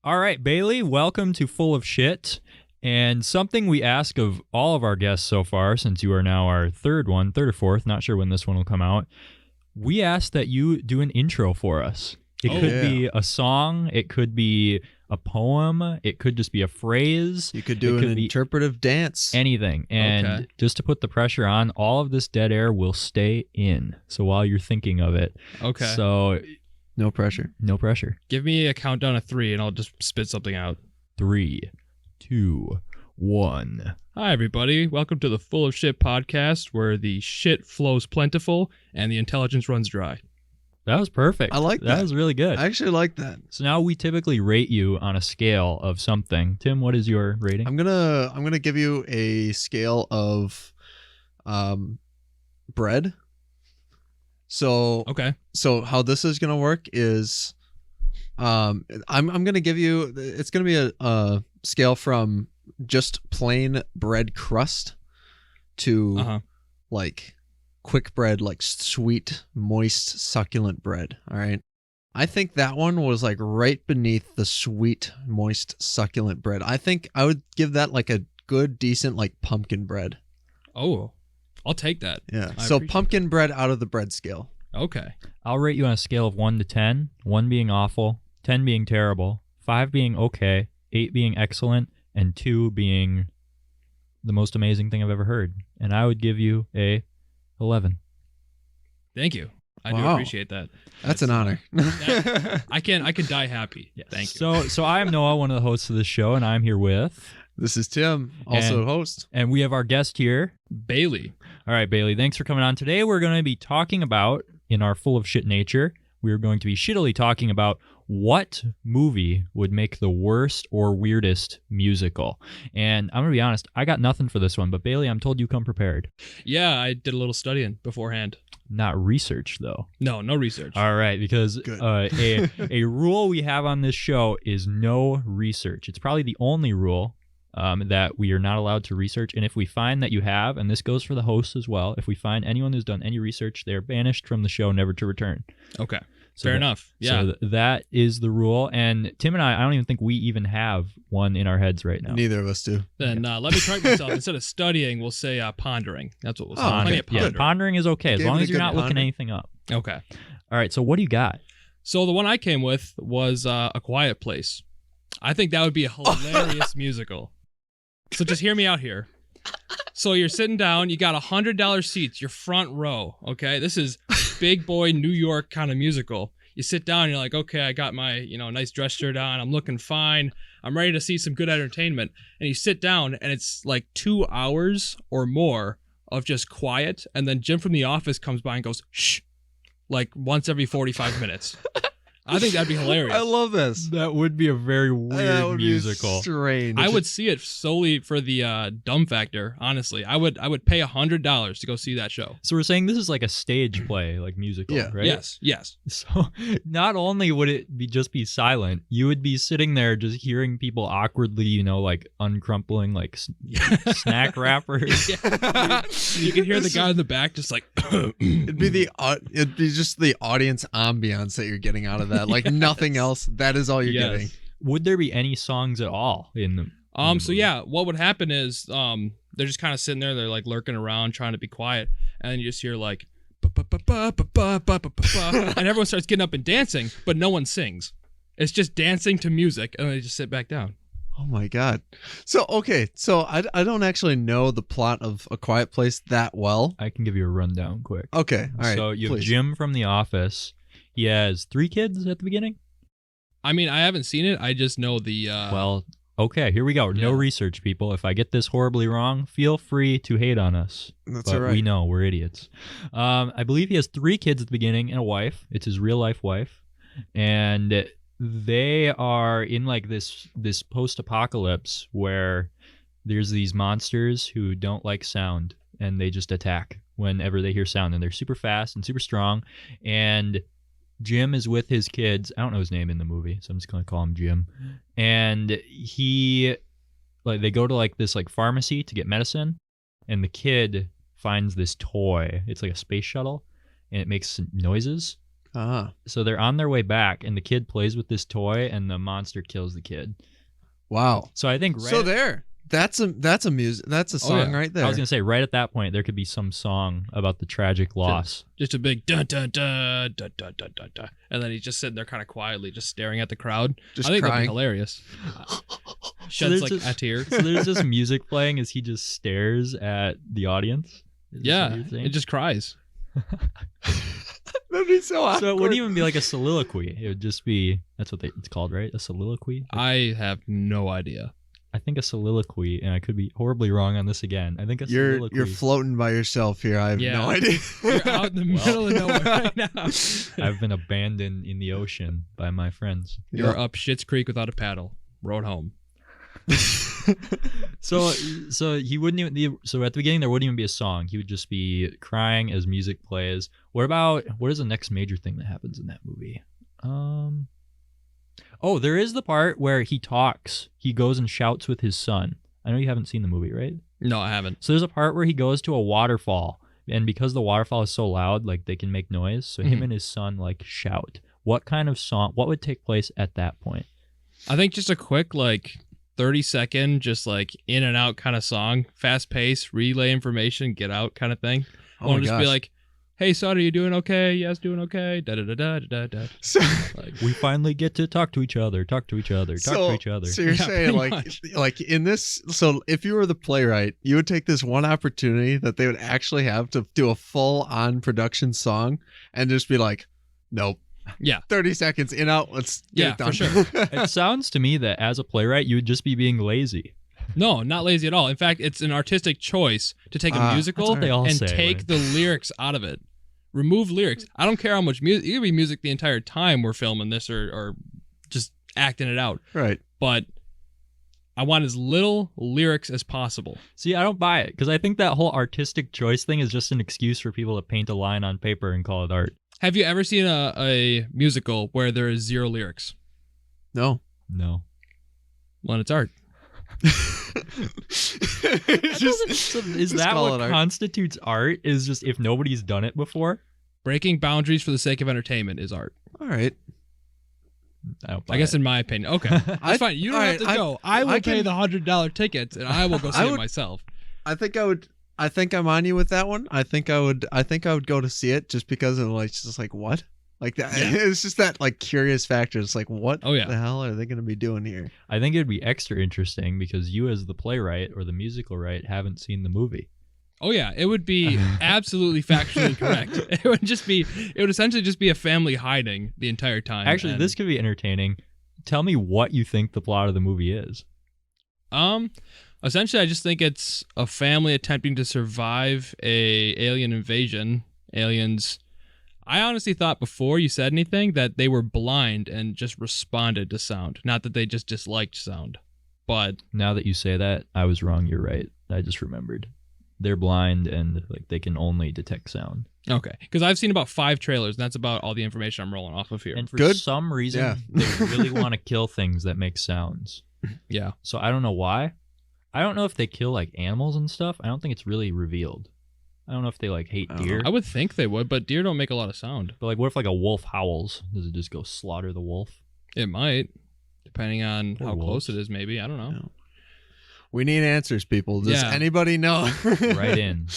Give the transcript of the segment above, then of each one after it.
All right, Bailey, welcome to Full of Shit. And something we ask of all of our guests so far, since you are now our third or fourth, not sure when this one will come out, we ask that you do an intro for us. It could be a song, it could be a poem, it could just be a phrase. You could do an interpretive dance. Anything. And just to put the pressure on, all of this dead air will stay in. So while you're thinking of it. Okay. So no pressure. No pressure. Give me a countdown of 3 and I'll just spit something out. 3, 2, 1. Hi, everybody. Welcome to the Full of Shit podcast, where the shit flows plentiful and the intelligence runs dry. That was perfect. I like that. That was really good. I actually like that. So now we typically rate you on a scale of something. Tim, what is your rating? I'm gonna give you a scale of bread. So So how this is gonna work is I'm gonna give you, it's gonna be a scale from just plain bread crust to like quick bread, like sweet, moist, succulent bread. All right. I think that one was like right beneath the sweet, moist, succulent bread. I think I would give that like a good, decent, like pumpkin bread. Oh, I'll take that. Yeah. So pumpkin bread out of the bread scale. Okay. I'll rate you on a scale of 1 to 10, 1 being awful, 10 being terrible, 5 being okay, 8 being excellent, and 2 being the most amazing thing I've ever heard. And I would give you a 11. Thank you. I do appreciate that. That's an honor. I can die happy. Yes. Thank you. So I am Noah, one of the hosts of this show, and I'm here with... This is Tim, also host. And we have our guest here, Bailey. All right, Bailey, thanks for coming on. Today we're going to be talking about, in our Full of Shit nature, we're going to be shittily talking about what movie would make the worst or weirdest musical. And I'm going to be honest, I got nothing for this one, but Bailey, I'm told you come prepared. Yeah, I did a little studying beforehand. Not research, though. No research. All right, because a rule we have on this show is no research. It's probably the only rule that we are not allowed to research. And if we find that you have, and this goes for the hosts as well, if we find anyone who's done any research, they are banished from the show, never to return. Okay. Fair enough. Yeah. So that is the rule. And Tim and I don't even think we even have one in our heads right now. Neither of us do. Then let me correct myself. Instead of studying, we'll say pondering. That's what we'll say. Pondering. Yeah, pondering is okay, as long as you're not looking anything up. Okay. All right, so what do you got? So the one I came with was A Quiet Place. I think that would be a hilarious musical. So just hear me out here. So you're sitting down, you got $100 seats, your front row, okay? This is big boy New York kind of musical. You sit down and you're like, okay, I got my, nice dress shirt on, I'm looking fine, I'm ready to see some good entertainment. And you sit down and it's like 2 hours or more of just quiet, and then Jim from The Office comes by and goes, shh, like once every 45 minutes. I think that'd be hilarious. I love this. That would be a very weird musical. Be strange. I would see it solely for the dumb factor. Honestly, I would pay $100 to go see that show. So we're saying this is like a stage play, like musical, right? Yes. So not only would it just be silent, you would be sitting there just hearing people awkwardly, like uncrumpling like snack wrappers. You can hear the guy in the back just like. It'd be just the audience ambiance that you're getting out of that. Like nothing else. That is all you're getting. Would there be any songs at all in the So yeah, what would happen is they're just kind of sitting there, they're like lurking around trying to be quiet, and then you just hear like and everyone starts getting up and dancing, but no one sings. It's just dancing to music, and they just sit back down. Oh my god. So I don't actually know the plot of A Quiet Place that well. I can give you a rundown quick. Okay. All right. So you have Jim from The Office. He has 3 kids at the beginning? I mean, I haven't seen it. I just know the... Well, okay, here we go. No research, people. If I get this horribly wrong, feel free to hate on us. That's all right. We know. We're idiots. I believe he has 3 kids at the beginning and a wife. It's his real-life wife. And they are in like this post-apocalypse where there's these monsters who don't like sound, and they just attack whenever they hear sound. And they're super fast and super strong. And... Jim is with his kids. I don't know his name in the movie, so I'm just going to call him Jim. And they go to like this like pharmacy to get medicine, and the kid finds this toy. It's like a space shuttle, and it makes noises. So they're on their way back, and the kid plays with this toy, and the monster kills the kid. Wow. So I think that's a song right there. I was gonna say right at that point there could be some song about the tragic loss. Just a big dun dun dun dun dun dun dun dun, and then he's just sitting there kind of quietly, just staring at the crowd. I think that'd be hilarious. Sheds like a tear. So there's just music playing as he just stares at the audience. It just cries. That'd be so awkward. So it wouldn't even be like a soliloquy. It would just be, that's what it's called, right? A soliloquy? I have no idea. I think a soliloquy, and I could be horribly wrong on this again. I think a soliloquy. You're floating by yourself here. I have no idea. You're out in the middle of nowhere right now. I've been abandoned in the ocean by my friends. You're up Schitt's Creek without a paddle. Rode home. So he wouldn't even. So at the beginning there wouldn't even be a song. He would just be crying as music plays. What is the next major thing that happens in that movie? Oh, there is the part where he talks. He goes and shouts with his son. I know you haven't seen the movie, right? No, I haven't. So there's a part where he goes to a waterfall, and because the waterfall is so loud, like they can make noise. So him and his son like shout. What kind of song? What would take place at that point? I think just a quick 30-second, just like in and out kind of song, fast pace, relay information, get out kind of thing. I want to just be like, "Hey, son, are you doing okay? Yes, doing okay." Da da da da da da. So we finally get to talk to each other. To each other. So you're saying like in this? So if you were the playwright, you would take this one opportunity that they would actually have to do a full-on production song, and just be like, "Nope." Yeah. 30 seconds in out. Let's get it done. For sure. It sounds to me that as a playwright, you would just be being lazy. No, not lazy at all. In fact, it's an artistic choice to take a musical and take the lyrics out of it. Remove lyrics. I don't care how much music. It could be music the entire time we're filming this or just acting it out. Right. But I want as little lyrics as possible. See, I don't buy it because I think that whole artistic choice thing is just an excuse for people to paint a line on paper and call it art. Have you ever seen a musical where there is 0 lyrics? No. Well, it's art. Is that what constitutes art? Is just if nobody's done it before? Breaking boundaries for the sake of entertainment is art. All right. I guess in my opinion. Okay. That's fine. You don't have to go. I will pay the $100 tickets and I will go see it myself. I think I'm on you with that one. I think I would go to see it just because of just like what? Like that. Yeah. It's just that curious factor. It's like what the hell are they going to be doing here? I think it'd be extra interesting because you as the playwright or the musical writer haven't seen the movie. Oh yeah, it would be absolutely factually correct. It would essentially just be a family hiding the entire time. Actually, this could be entertaining. Tell me what you think the plot of the movie is. Essentially, I just think it's a family attempting to survive a alien invasion. Aliens. I honestly thought before you said anything that they were blind and just responded to sound. Not that they just disliked sound. But now that you say that, I was wrong. You're right. I just remembered. They're blind and they can only detect sound. Okay. Because I've seen about 5 trailers, and that's about all the information I'm rolling off of here. And for some reason, they really want to kill things that make sounds. Yeah. So I don't know why. I don't know if they kill animals and stuff. I don't think it's really revealed. I don't know if they hate deer. I would think they would, but deer don't make a lot of sound. But what if a wolf howls? Does it just go slaughter the wolf? It might, depending on how close it is. Maybe, I don't know. No. We need answers, people. Does anybody know? Write in.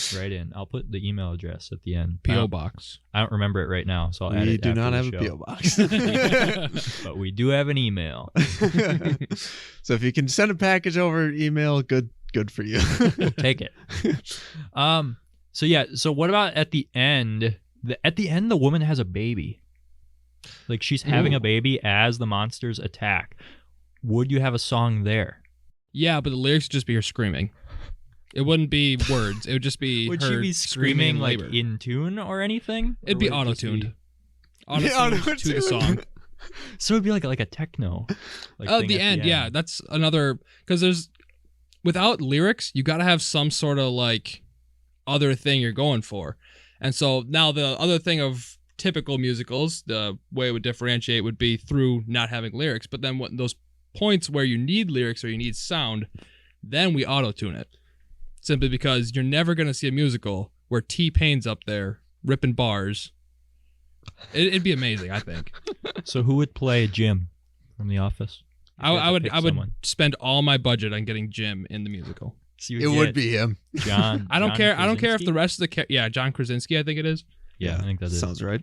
I'll put the email address at the end. P.O. box. I don't remember it right now, so I'll add it. We do not have a P.O. box. But we do have an email. So if you can send a package over email, good for you. We'll take it. So what about at the end? At the end, the woman has a baby. She's having a baby as the monsters attack. Would you have a song there? Yeah, but the lyrics would just be her screaming. It wouldn't be words. It would just be would her she be screaming labor. In tune or anything? It'd be auto-tuned. Auto-tuned to the song. So it'd be like a techno. The end, yeah. That's another... Because without lyrics, you got to have some sort of other thing you're going for. And so now the other thing of typical musicals, the way it would differentiate would be through not having lyrics. But then those points where you need lyrics or you need sound, then we auto-tune it. Simply because you're never going to see a musical where T-Pain's up there ripping bars It'd be amazing, I think. So who would play Jim from The Office? I would spend all my budget on getting Jim in the musical. So it would be him. John. I don't care. I don't care if Krasinski? the rest of the John Krasinski, I think it is. Yeah, I think that is. Sounds right.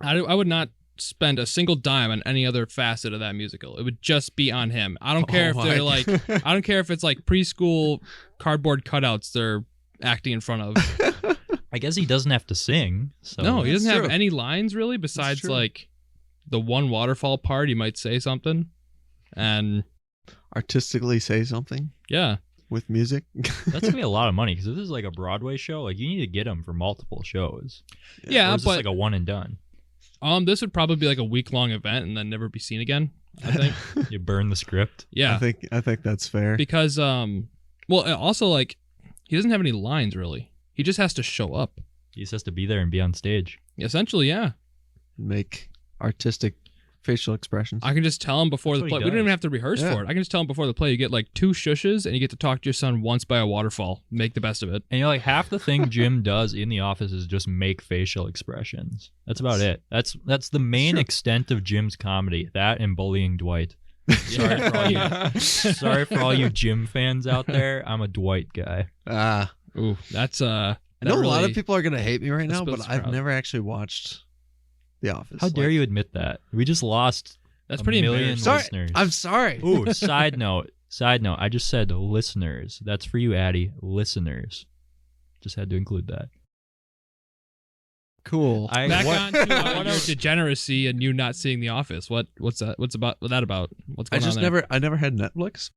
I would not spend a single dime on any other facet of that musical. It would just be on him. I don't care if they're like I don't care if it's like preschool cardboard cutouts they're acting in front of. I guess he doesn't have to sing. So. No, he doesn't have true. any lines really besides like the one waterfall part. He might say something, and Artistically say something yeah, with music. That's gonna be a lot of money because this is like a Broadway show. Like you need to get him for multiple shows. yeah. Or is this But like a one and done. this would probably be like a week-long event and then never be seen again, I think. You burn the script. Yeah, I think that's fair. because also like he doesn't have any lines really. He just has to show up. He just has to be there and be on stage. Essentially, yeah. Make artistic facial expressions. I can just tell him before That's the what play. he We don't does. even have to rehearse Yeah. for it. I can just tell him before the play. You get like 2 shushes and you get to talk to your son once by a waterfall. Make the best of it. And like half the thing Jim does in The Office is just make facial expressions. That's about it. That's the main Sure. extent of Jim's comedy. That and bullying Dwight. Sorry for all you Jim fans out there. I'm a Dwight guy. Ooh, that's I know a lot of people are gonna hate me right that now, spills but I've proud. never actually watched The Office. How dare you admit that? We just lost That's a pretty million embarrassing. Sorry, listeners. I'm sorry. Ooh, side note. I just said listeners. That's for you, Addie. Listeners. Just had to include that. Cool. Back what- on to your degeneracy and you not seeing The Office. What's that? What's that about? What's I going just on there? I never had Netflix,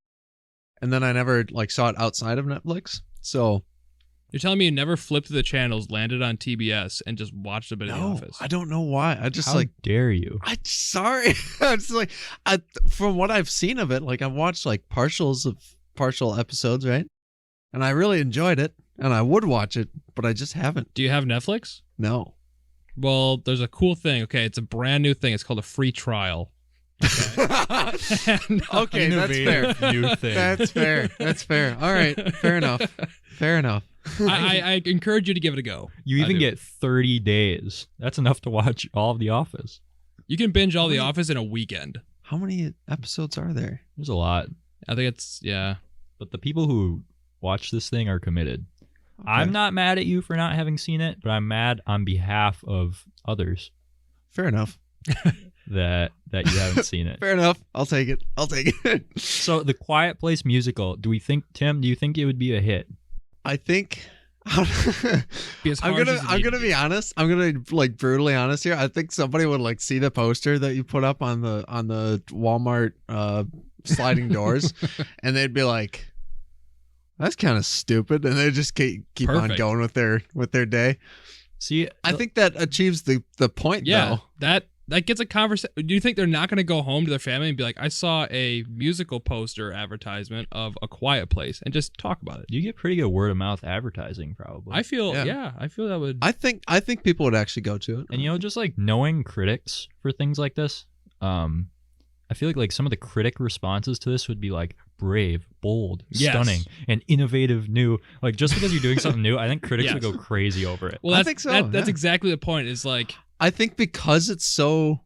and then I never like saw it outside of Netflix. So You're telling me you never flipped the channels, landed on TBS, and just watched a bit of The no, Office? I don't know why. I just How like dare you? I'm sorry. I'm just like from what I've seen of it, like I've watched like partial episodes, right? And I really enjoyed it, and I would watch it, but I just haven't. Do you have Netflix? No. Well, there's a cool thing. Okay, it's a brand new thing. It's called a free trial. And, Okay, that's fair. Innovative new thing. That's fair. That's fair. All right. Fair enough. Fair enough. I encourage you to give it a go. You I even do. get 30 days. That's enough to watch all of The Office. You can binge all The Office in a weekend. How many episodes are there? There's a lot. I think it's But the people who watch this thing are committed. Okay. I'm not mad at you for not having seen it, but I'm mad on behalf of others Fair enough. that you haven't seen it. Fair enough. I'll take it. So the Quiet Place musical, do you think it would be a hit? I think be as I'm harsh gonna as it need to be. be honest. I'm gonna like brutally honest here. I think somebody would like see the poster that you put up on the Walmart sliding doors, and they'd be like, "That's kind of stupid," and they just keep on Perfect. going with their day. See, I think that achieves the point. Yeah, though. that gets a conversation. Do you think they're not going to go home to their family and be like, "I saw a musical poster advertisement of A Quiet Place," and just talk about it? you get pretty good word of mouth advertising, probably. I feel, Yeah. I feel that would. I think people would actually go to it. And just like knowing critics for things like this, I feel like some of the critic responses to this would be like brave, bold, Yes. stunning, and innovative, new. Like just because you're doing something new, I think critics would Yes. go crazy over it. Well, I that's, think so, That's yeah. exactly the point. Is like, I think because it's so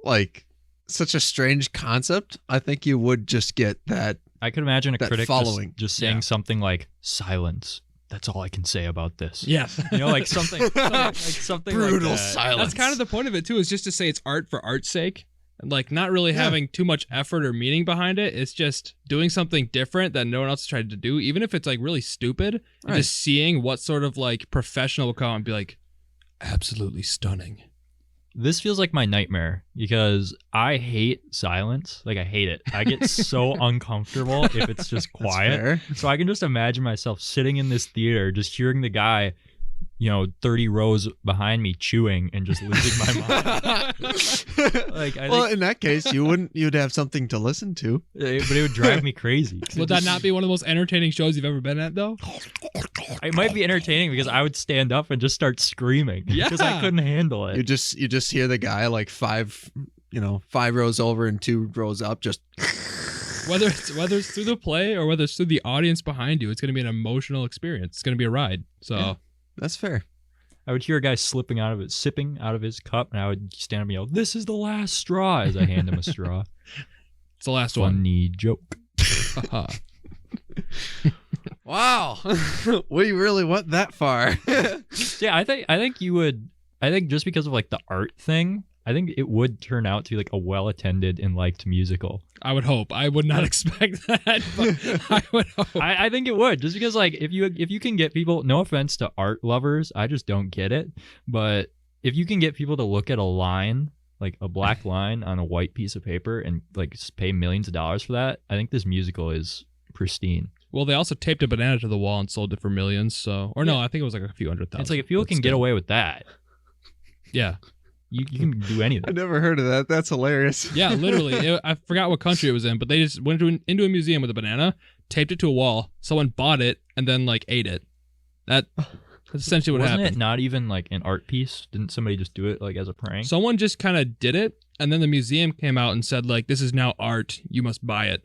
like such a strange concept, I think you would just get that. I could imagine a that critic following. just saying Yeah. something like silence. That's all I can say about this. yes, Like something like something Brutal like that. silence. that's kind of the point of it too. Is just to say it's art for art's sake. And like not really having too much effort or meaning behind it. It's just doing something different that no one else has tried to do, even if it's like really stupid. And Right. just seeing what sort of like professional will come out and be like, absolutely stunning. This feels like my nightmare because I hate silence. Like I hate it. I get so uncomfortable if it's just That's quiet. fair. So I can just imagine myself sitting in this theater, just hearing the guy, 30 rows behind me chewing and just losing my mind. Like, I well, think, in that case, you'd have something to listen to. but it would drive me crazy. 'Cause Would that not be one of the most entertaining shows you've ever been at though? It might be entertaining because I would stand up and just start screaming because I Yeah. couldn't handle You it. just hear the guy like five rows over and 2 rows up, just Whether it's through the play or whether it's through the audience behind you, it's going to be an emotional experience. It's going to be a ride. So Yeah. That's fair. I would hear a guy sipping out of his cup, and I would stand up and yell, "This is the last straw!" as I hand him a straw. It's the last one. Funny joke. Wow, we really went that far. Yeah, I think you would. I think just because of like the art thing, I think it would turn out to be like a well-attended and liked musical. I would hope. I would not expect that, but I would hope. I think it would, just because like if you can get people, no offense to art lovers, I just don't get it, but if you can get people to look at a line, like a black line on a white piece of paper, and like pay millions of dollars for that, I think this musical is pristine. Well, they also taped a banana to the wall and sold it for millions. So, or no, I think it was like a few $100,000. It's like if people can get away with that, yeah, you can do anything. I never heard of that. That's hilarious. Yeah, literally. I forgot what country it was in, but they just went into a museum with a banana, taped it to a wall. Someone bought it and then like ate it. That's essentially what Wasn't happened. it not even like an art piece? Didn't somebody just do it like as a prank? Someone just kind of did it, and then the museum came out and said like, "This is now art. You must buy it."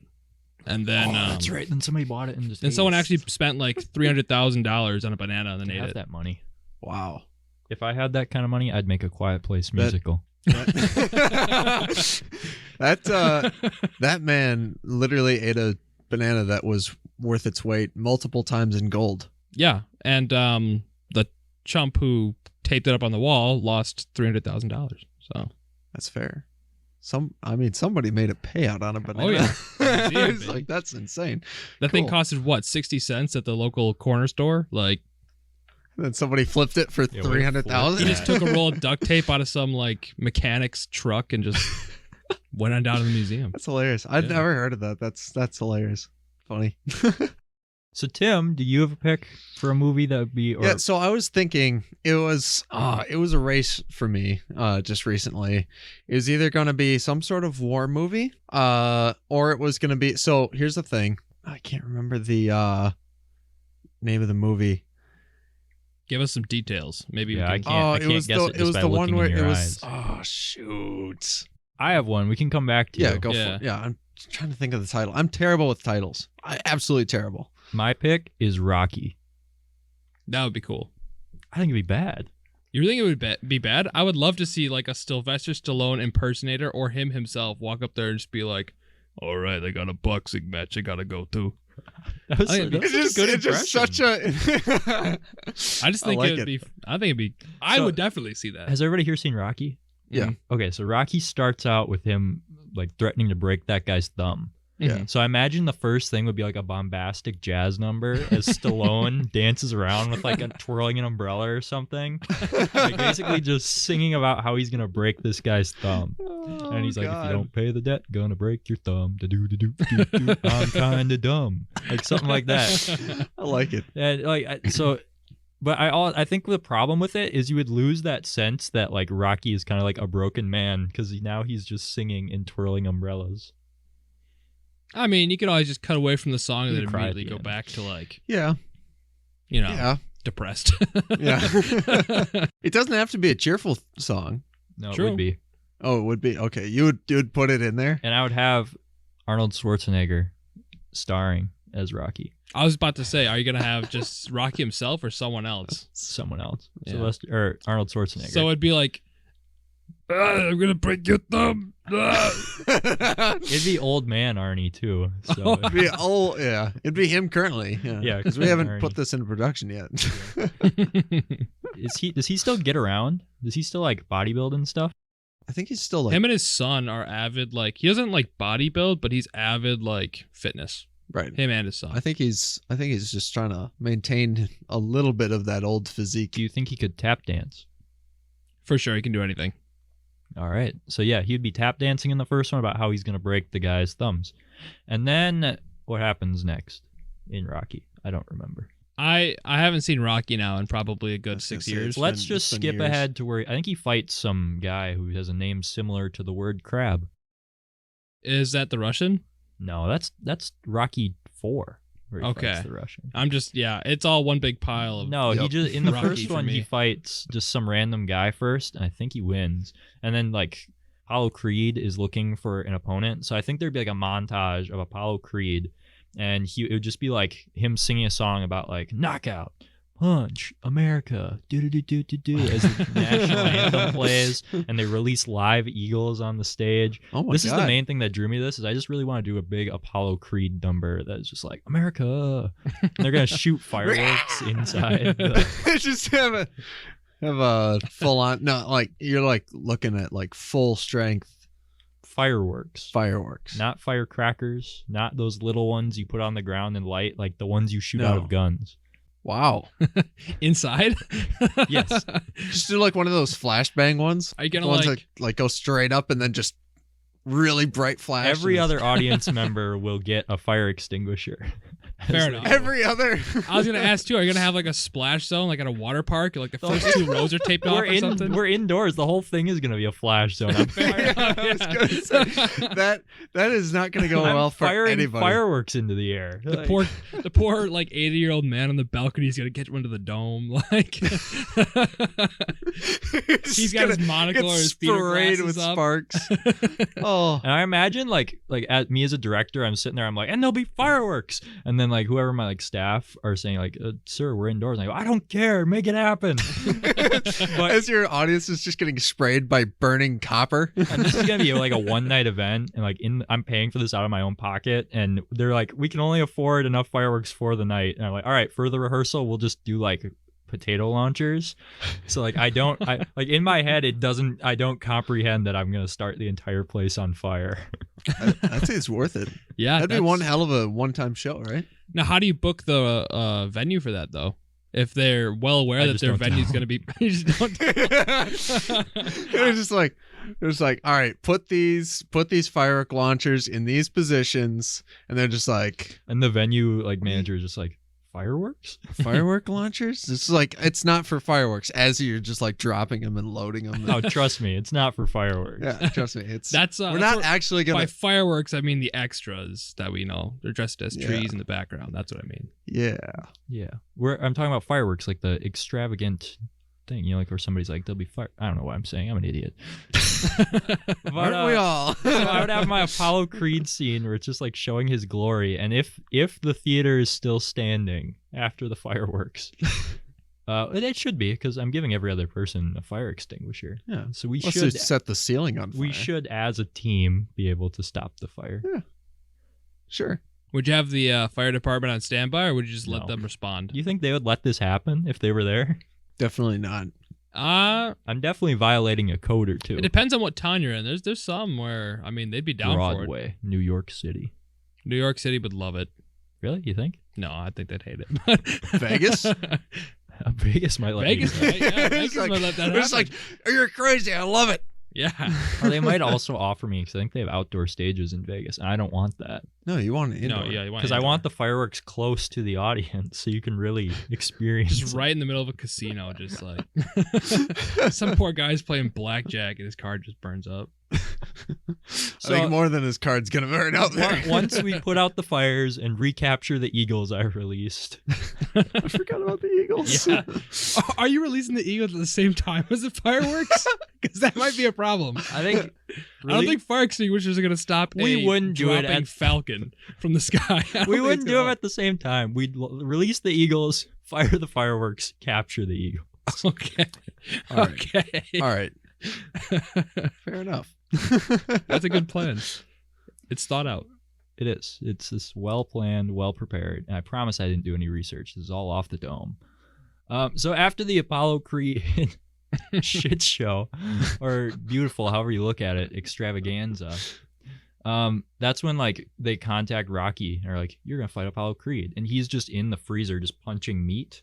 And then that's right. Then somebody bought it and just. And someone actually spent like $300,000 on a banana and then ate have it. that money. Wow. If I had that kind of money, I'd make a Quiet Place musical. That man literally ate a banana that was worth its weight multiple times in gold. Yeah, and the chump who taped it up on the wall lost $300,000. So that's fair. Somebody made a payout on a banana. Oh yeah, It's like, that's insane. That thing costed what, 60 cents at the local corner store? Like, and then somebody flipped it for 300,000. he just took a roll of duct tape out of some like mechanic's truck and just went on down to the museum. That's hilarious. I'd never heard of that. That's hilarious. Funny. So Tim, do you have a pick for a movie that would be? Or... Yeah. So I was thinking it was a race for me just recently. It was either going to be some sort of war movie, or it was going to be. So here's the thing. I can't remember the name of the movie. Give us some details. Maybe. Yeah, we can... I can't guess it was the one where it was. Oh shoot! I have one. We can come back to. Yeah, go for it. Yeah, I'm trying to think of the title. I'm terrible with titles. Absolutely terrible. My pick is Rocky. That would be cool. I think it'd be bad. You think it would be bad? I would love to see like a Sylvester Stallone impersonator or him himself walk up there and just be like, "All right, I got a boxing match I gotta go to." It's just such a. I just think it'd be. I think it'd be. I would definitely see that. Has everybody here seen Rocky? Yeah. Okay, so Rocky starts out with him like threatening to break that guy's thumb. Yeah. So I imagine the first thing would be like a bombastic jazz number as Stallone dances around with like twirling an umbrella or something. Like basically just singing about how he's gonna break this guy's thumb. And he's like, if you don't pay the debt, gonna break your thumb. Do. I'm kinda dumb. Like something like that. I like it. And like so but I think the problem with it is you would lose that sense that like Rocky is kind of like a broken man because now he's just singing and twirling umbrellas. I mean, you could always just cut away from the song and then cry at immediately the go end. back to like, Yeah. depressed. Yeah. It doesn't have to be a cheerful song. No, True. it would be. Oh, it would be. Okay. You would put it in there? And I would have Arnold Schwarzenegger starring as Rocky. I was about to say, are you gonna have just Rocky himself or someone else? Someone else. Yeah. Sylvester or Arnold Schwarzenegger. So it'd be like, I'm gonna break your thumb. it'd be old man Arnie too. So It'd be it'd be him currently. Yeah, because we haven't Arnie. put this into production yet. does he still get around? Does he still like bodybuild and stuff? I think he's still like Him and his son are avid, like, he doesn't like bodybuild, but he's avid like fitness. right. Him and his son. I think he's just trying to maintain a little bit of that old physique. Do you think he could tap dance? For sure, he can do anything. All right. So yeah, he'd be tap dancing in the first one about how he's gonna break the guy's thumbs. And then what happens next in Rocky? I don't remember. I haven't seen Rocky now in probably a good I was 6 gonna say, years. it's Let's been- just it's been skip years. ahead to where I think he fights some guy who has a name similar to the word crab. Is that the Russian? No, that's Rocky 4. Where he Okay. fights the Russian. I'm just, yeah, it's all one big pile of. No, he Yep. just in the Rocky first for one he me. fights just some random guy first, and I think he wins. And then like Apollo Creed is looking for an opponent, so I think there'd be like a montage of Apollo Creed, and it would just be like him singing a song about like knockout, punch, America, do do do do do do, as the national anthem plays, and they release live eagles on the stage. Oh my This God. is the main thing that drew me to this. Is I just really want to do a big Apollo Creed number that's just like America, and they're gonna shoot fireworks inside. Just have a full on, no, like you're like looking at like full strength Fireworks, not firecrackers, not those little ones you put on the ground and light, like the ones you shoot out of guns. Wow. Inside? Yes. Just do like one of those flashbang ones. Are you gonna The ones that go straight up and then just really bright flash. Every other audience member will get a fire extinguisher. Fair enough. Every other. I was gonna ask too. Are you gonna have like a splash zone, like at a water park? Like the first 2 rows are taped off or something? We're indoors. The whole thing is gonna be a flash zone. I'm I was gonna say, that is not gonna go well for firing anybody. fireworks into the air. The poor like 80-year-old man on the balcony is gonna get one to the dome. Like he's got his monocle or his theater sprayed glasses with up. sparks. Oh, And I imagine like at me as a director, I'm sitting there, I'm like, and there'll be fireworks, and then like whoever my like staff are saying like, sir, we're indoors. And I go, I don't care, make it happen. But as your audience is just getting sprayed by burning copper. and this is gonna be like a one night event, and like I'm paying for this out of my own pocket, and they're like, we can only afford enough fireworks for the night, and I'm like, all right, for the rehearsal, we'll just do like potato launchers. So like I like in my head I don't comprehend that I'm gonna start the entire place on fire. I'd say it's worth it. Yeah, That'd be one hell of a one-time show, right? Now, how do you book the venue for that though? If they're well aware I that just their don't venue's know. going to be, you just don't. It was like, all right, put these firework launchers in these positions, and they're just like, And the venue like manager is just like, fireworks? firework launchers. It's like, it's not for fireworks. As you're just like dropping them and loading them. Oh, trust me, it's not for fireworks. Yeah, trust me. It's That's we're that's not what- actually by gonna. fireworks. I mean the extras that we know. They're dressed as Yeah. trees in the background. That's what I mean. Yeah. Yeah. I'm talking about fireworks, like the extravagant thing, you know, like where somebody's like, there'll be fire. I don't know what I'm saying. I'm an idiot. But, Aren't we all? so I would have my Apollo Creed scene where it's just like showing his glory, and if the theater is still standing after the fireworks, and it should be, because I'm giving every other person a fire extinguisher. Yeah. So we Let's should just set the ceiling on fire. we should as a team be able to stop the fire. Sure. Would you have the fire department on standby, or would you just let No. them respond? Do you think they would let this happen if they were there? Definitely not. I'm definitely violating a code or two. It depends on what town you're in. There's some where I mean they'd be down for it. Broadway, New York City. New York City would love it. Really? You think? No, I think they'd hate it. Vegas? Vegas might let Vegas, me. right? Yeah, It's Vegas like- might let that happen. It's like, you're crazy. I love it. yeah. Or they might also offer me, because I think they have outdoor stages in Vegas, and I don't want that. No, you want it indoor. No, yeah, you want Because I indoor. want the fireworks close to the audience, so you can really experience Just it. right in the middle of a casino, just like some poor guy's playing blackjack and his card just burns up. I think more than his card's gonna burn out there. Once we put out the fires and recapture the eagles I released. I forgot about the Eagles. Yeah. Are you releasing the Eagles at the same time as the fireworks? Because that might be a problem. I think I don't think fire extinguishers are going to stop We wouldn't do it dropping at- falcon from the sky. I don't we think wouldn't it's do gonna them at the same time. We'd release the eagles, fire the fireworks, capture the eagle. Okay. All right. Okay. All right. Fair enough. That's a good plan. It's thought out. It is. It's this well planned, well prepared. And I promise I didn't do any research. This is all off the dome. So after the Apollo Creed shit show, or beautiful, however you look at it, extravaganza, that's when like they contact Rocky and are like, you're gonna fight Apollo Creed, and he's just in the freezer just punching meat.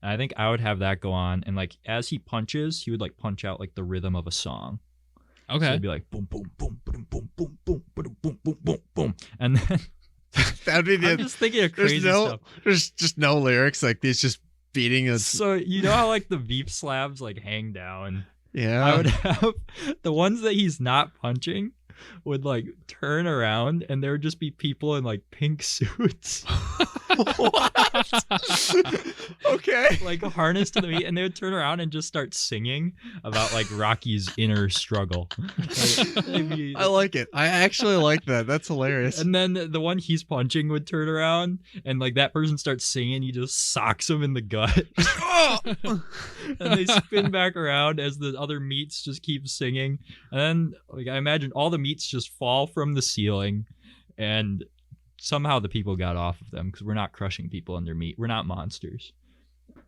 And I think I would have that go on, and like as he punches, he would like punch out like the rhythm of a song. So Okay. it'd be like boom, boom, boom, boom, boom, boom, boom, boom, boom, boom, boom, boom, and then That'd be I'm the. just thinking of crazy stuff. There's just no lyrics. Like he's just beating a. So you know how like the beef slabs like hang down? Yeah. I would have the ones that he's not punching would like turn around, and there would just be people in like pink suits Okay. like harnessed to the meat, and they would turn around and just start singing about like Rocky's inner struggle. I like it. I actually like that. That's hilarious. And then the one he's punching would turn around, and like that person starts singing, he just socks him in the gut. And they spin back around as the other meats just keep singing. And then like I imagine all the meats just fall from the ceiling, and somehow the people got off of them because we're not crushing people on their meat. We're not monsters.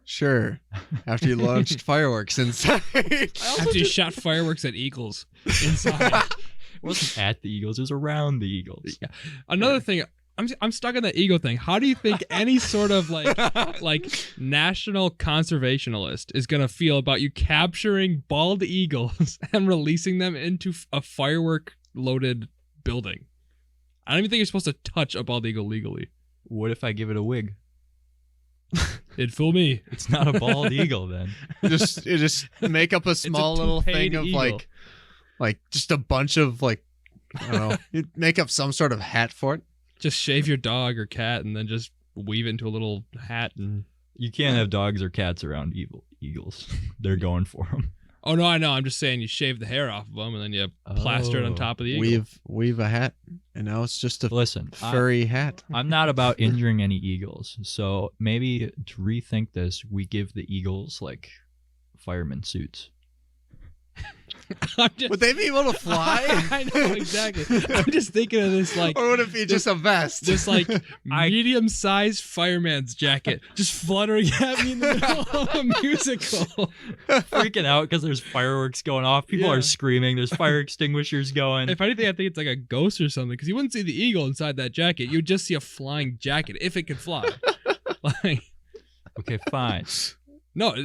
Sure. After you launched fireworks inside. After you shot fireworks at eagles inside. It wasn't at the eagles, it was around the eagles. Yeah. Another thing, I'm stuck on the eagle thing. How do you think any sort of like national conservationalist is gonna feel about you capturing bald eagles and releasing them into a firework loaded building? I don't even think you're supposed to touch a bald eagle legally. What if I give it a wig? It'd fool me. It's not a bald eagle then. Just make up a small little thing of eagle. like just a bunch of like, I don't know. You'd make up some sort of hat for it. Just shave your dog or cat and then just weave it into a little hat. And You can't have dogs or cats around eagles. They're going for them. oh no, I know. I'm just saying you shave the hair off of them and then you plaster it on top of the eagle. Weave a hat, and now it's just a Listen, furry hat. I'm not about injuring any eagles, so maybe to rethink this, we give the eagles like fireman suits. Would they be able to fly? I know exactly. I'm just thinking of this like, Or would it be just a vest? this like medium-sized fireman's jacket just fluttering at me in the middle of a musical. Freaking out because there's fireworks going off. People Yeah. are screaming. There's fire extinguishers going. If anything, I think it's like a ghost or something because you wouldn't see the eagle inside that jacket. You'd just see a flying jacket if it could fly. Like, Okay, fine. no,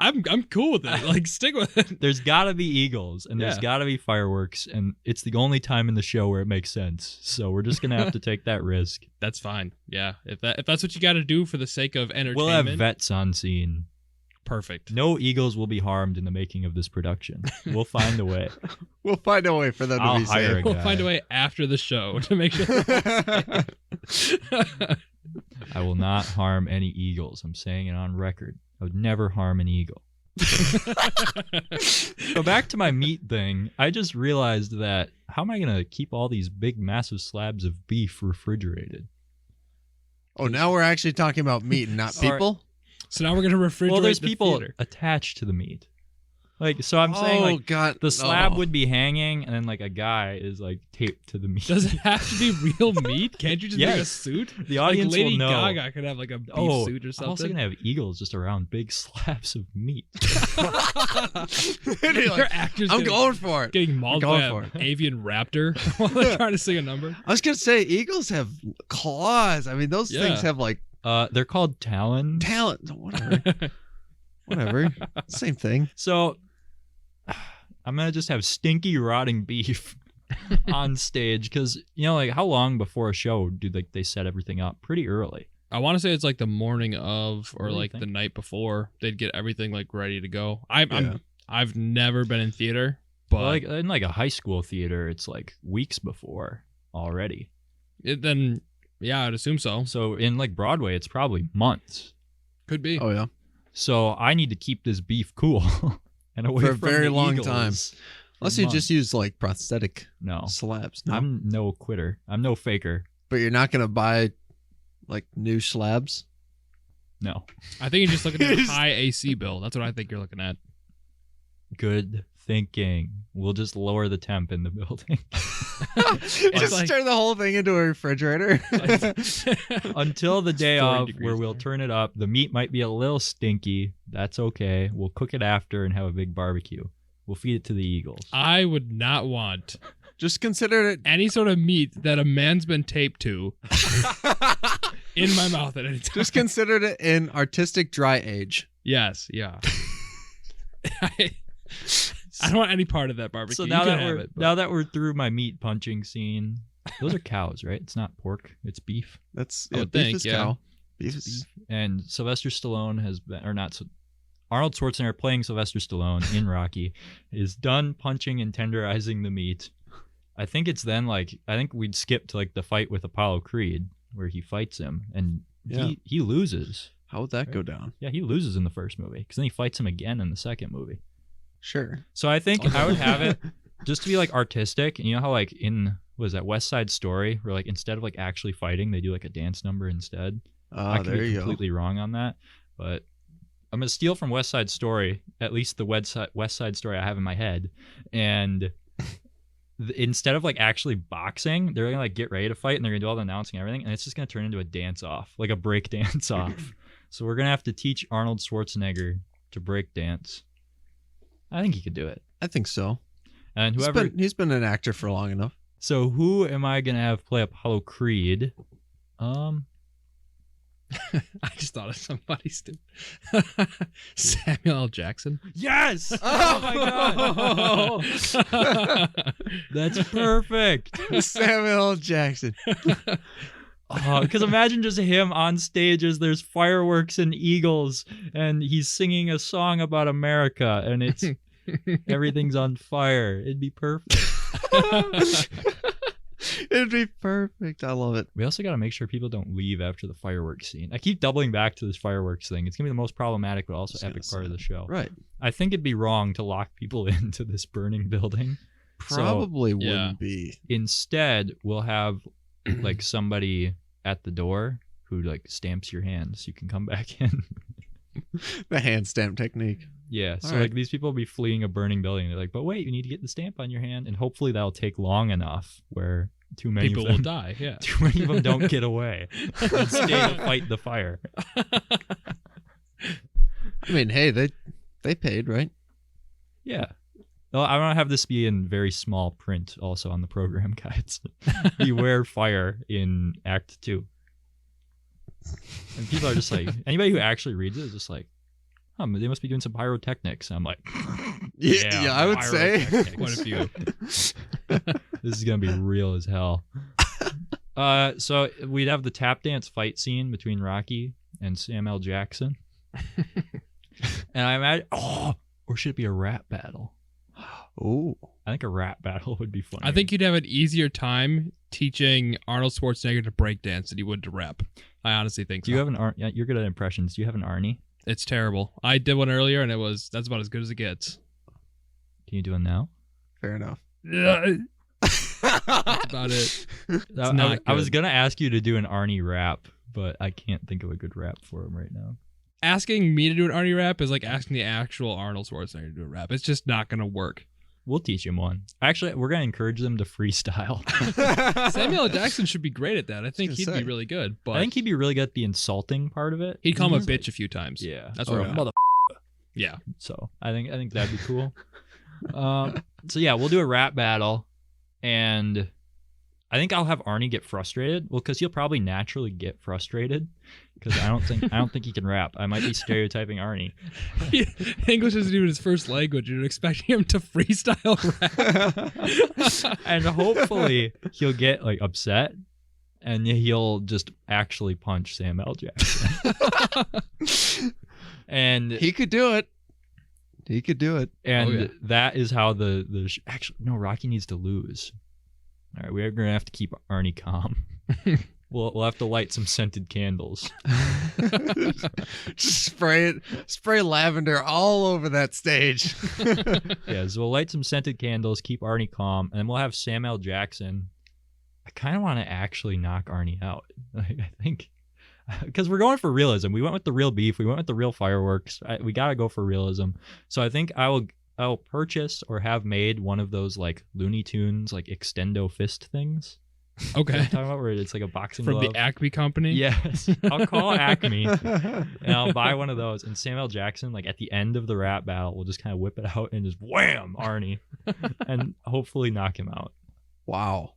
I'm cool with it. Like, stick with it. There's got to be eagles and there's Yeah. got to be fireworks, and it's the only time in the show where it makes sense. So we're just gonna have to take that risk. That's fine. Yeah, if that's what you got to do for the sake of entertainment, We'll have vets on scene. perfect. No eagles will be harmed in the making of this production. We'll find a way. We'll find a way for them I'll to be hire safe. a We'll guy. find a way after the show to make sure. I will not harm any eagles. I'm saying it on record. I would never harm an eagle. So back to my meat thing. I just realized that how am I going to keep all these big, massive slabs of beef refrigerated? Oh, now we're actually talking about meat and not Sorry. people? So now we're gonna refrigerate. Well, there's the people theater. attached to the meat. Like, so I'm saying like God. the slab Oh. would be hanging and then like a guy is like taped to the meat. Does it have to be real meat? Can't you just make a Yes. suit? The audience like Lady will know. Gaga could have like a beef suit or I'm also something. going to have eagles just around big slabs of meat. You're Your like, actors I'm getting, going for it. getting mauled going by for an avian raptor while they're trying to sing a number. I was going to say, eagles have claws. I mean, those Yeah. things have like They're called talons. talent. Whatever. Whatever. Same thing. So I'm gonna just have stinky, rotting beef on stage because like how long before a show do they set everything up? Pretty early. I want to say it's like the morning of or What do you like think? the night before. They'd get everything like ready to go. Yeah. I've never been in theater, but Like in like a high school theater, it's like weeks before already. then yeah, I'd assume so. So in like Broadway, it's probably months. Could be. Oh, yeah. So I need to keep this beef cool and away For a from very the long eagles time. for Unless you months. just use like prosthetic no. slabs. No. I'm no quitter. I'm no faker. But you're not going to buy like new slabs? I No. think you're just looking at a high AC bill. That's what I think you're looking at. Good thinking. We'll just lower the temp in the building. Just like- turn the whole thing into a refrigerator. Until the day 40 of degrees where we'll there. turn it up. The meat might be a little stinky. That's okay. We'll cook it after and have a big barbecue. We'll feed it to the eagles. I would not want Just consider it. any sort of meat that a man's been taped to in my mouth at any time. Just consider it in artistic dry age. Yes, yeah. I don't want any part of that barbecue. So You now can that have we're it, but- now that we're through my meat punching scene, those are cows, right? It's not pork. It's beef. That's I would beef think, is yeah. cow. Beef is And Sylvester Stallone has been, or not, Arnold Schwarzenegger playing Sylvester Stallone in Rocky is done punching and tenderizing the meat. I think it's then I think we'd skip to like the fight with Apollo Creed where he fights him and Yeah. he loses. How would that go down? Yeah, he loses in the first movie because then he fights him again in the second movie. Sure. So I think I would have it just to be like artistic. And you know how like in what is that West Side Story where like instead of like actually fighting, they do like a dance number instead. I could be completely wrong on that, but I'm gonna steal from West Side Story, at least the West Side Story I have in my head, and instead of like actually boxing, they're gonna like get ready to fight and they're gonna do all the announcing and everything, and it's just gonna turn into a dance off, like a break dance off. So we're gonna have to teach Arnold Schwarzenegger to break dance. I think he could do it. I think so. And he's been an actor for long enough. So who am I gonna have play Apollo Creed? I just thought of somebody stupid. Samuel L. Jackson. Yes! Oh my god! That's perfect. Samuel L. Jackson. Because imagine just him on stage as there's fireworks and eagles, and he's singing a song about America, and it's everything's on fire. It'd be perfect. It'd be perfect. I love it. We also got to make sure people don't leave after the fireworks scene. I keep doubling back to this fireworks thing. It's going to be the most problematic but also epic part of the show. Right. I think it'd be wrong to lock people into this burning building. Probably wouldn't be. Instead, we'll have like somebody at the door who like stamps your hand so you can come back in. The hand stamp technique. Yeah, so like these people will be fleeing a burning building. They're like, but wait, you need to get the stamp on your hand, and hopefully that'll take long enough where too many people of them will die. Yeah, too many of them don't get away and stay to fight the fire. I mean, hey, they paid, right? Yeah. Well, I want to have this be in very small print also on the program guides. Beware fire in Act 2. And people are just like, anybody who actually reads it is just like, they must be doing some pyrotechnics. And I'm like, yeah, I would say. Quite a few. This is going to be real as hell. So we'd have the tap dance fight scene between Rocky and Samuel L. Jackson. And I imagine, or should it be a rap battle? Oh, I think a rap battle would be fun. I think you'd have an easier time teaching Arnold Schwarzenegger to break dance than you would to rap. I honestly think so. Do you have an Arnie? Yeah, you're good at impressions. Do you have an Arnie? It's terrible. I did one earlier, and that's about as good as it gets. Can you do one now? fair enough. That's about it. I was gonna ask you to do an Arnie rap, but I can't think of a good rap for him right now. Asking me to do an Arnie rap is like asking the actual Arnold Schwarzenegger to do a rap. It's just not gonna work. We'll teach him one. Actually, we're gonna encourage them to freestyle. Samuel L. Jackson should be great at that. I think he'd be really good. But I think he'd be really good at the insulting part of it. He'd call him a bitch a few times. Yeah, that's what mother. Yeah. So I think that'd be cool. So yeah, we'll do a rap battle, and I think I'll have Arnie get frustrated. Well, because he'll probably naturally get frustrated. Because I don't think he can rap. I might be stereotyping Arnie. English isn't even his first language. You're expecting him to freestyle rap. And hopefully he'll get like upset, and he'll just actually punch Samuel L. Jackson. And he could do it. He could do it. And that is how actually no, Rocky needs to lose. All right, we're gonna have to keep Arnie calm. We'll have to light some scented candles. Spray lavender all over that stage. Yeah, so we'll light some scented candles, keep Arnie calm, and then we'll have Samuel L. Jackson. I kind of want to actually knock Arnie out. I think because we're going for realism. We went with the real beef. We went with the real fireworks. We gotta go for realism. So I think I'll purchase or have made one of those like Looney Tunes like extendo fist things. Okay. I'm talking about where it's like a boxing from glove. The Acme company. Yes, I'll call Acme and I'll buy one of those. And Samuel L. Jackson, like at the end of the rap battle, will just kind of whip it out and just wham Arnie, and hopefully knock him out. Wow.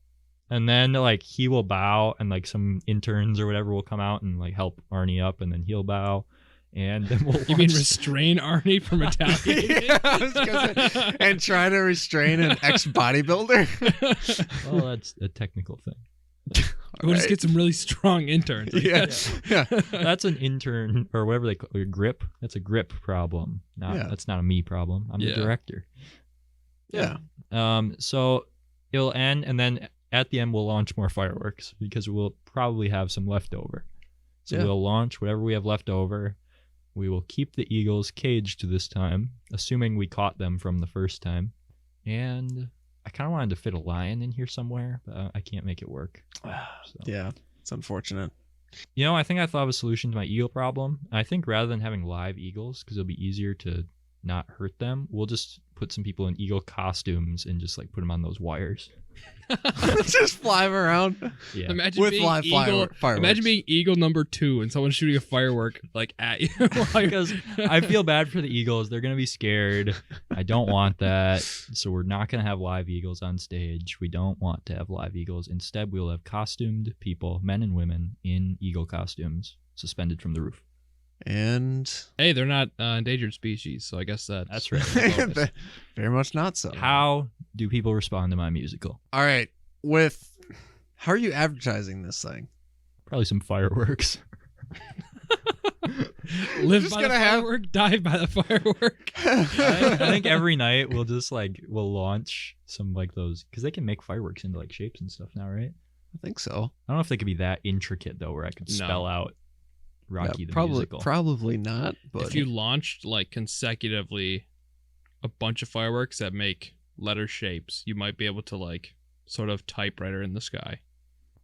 And then like he will bow, and like some interns or whatever will come out and like help Arnie up, and then he'll bow. And then we'll You mean restrain Arnie from Italian? Yeah, I was gonna say, and try to restrain an ex-bodybuilder? Well, that's a technical thing. We'll just get some really strong interns. Yeah. That's an intern or whatever they call it, grip. That's a grip problem. That's not a me problem. I'm the director. Yeah. So it'll end, and then at the end we'll launch more fireworks because we'll probably have some left over. So we'll launch whatever we have left over. We will keep the eagles caged this time, assuming we caught them from the first time. And I kind of wanted to fit a lion in here somewhere, but I can't make it work. So. Yeah, it's unfortunate. I think I thought of a solution to my eagle problem. I think rather than having live eagles, because it'll be easier to not hurt them, we'll just put some people in eagle costumes and just like put them on those wires. Just fly them around. Yeah. Imagine With being live fireworks. Imagine being eagle number 2 and someone shooting a firework like at you. Because I feel bad for the eagles. They're going to be scared. I don't want that. So we're not going to have live eagles on stage. We don't want to have live eagles. Instead, we'll have costumed people, men and women, in eagle costumes suspended from the roof. And hey, they're not endangered species, so I guess that's right. Very much not so. How do people respond to my musical? All right. How are you advertising this thing? Probably some fireworks. Live Just by the gonna have- firework, die by the firework. I think every night we'll launch some like those, because they can make fireworks into like shapes and stuff now, right? I think so. I don't know if they could be that intricate though, where I could spell out Rocky the musical. Probably not. But If you launched like consecutively a bunch of fireworks that make letter shapes, you might be able to like sort of typewriter in the sky.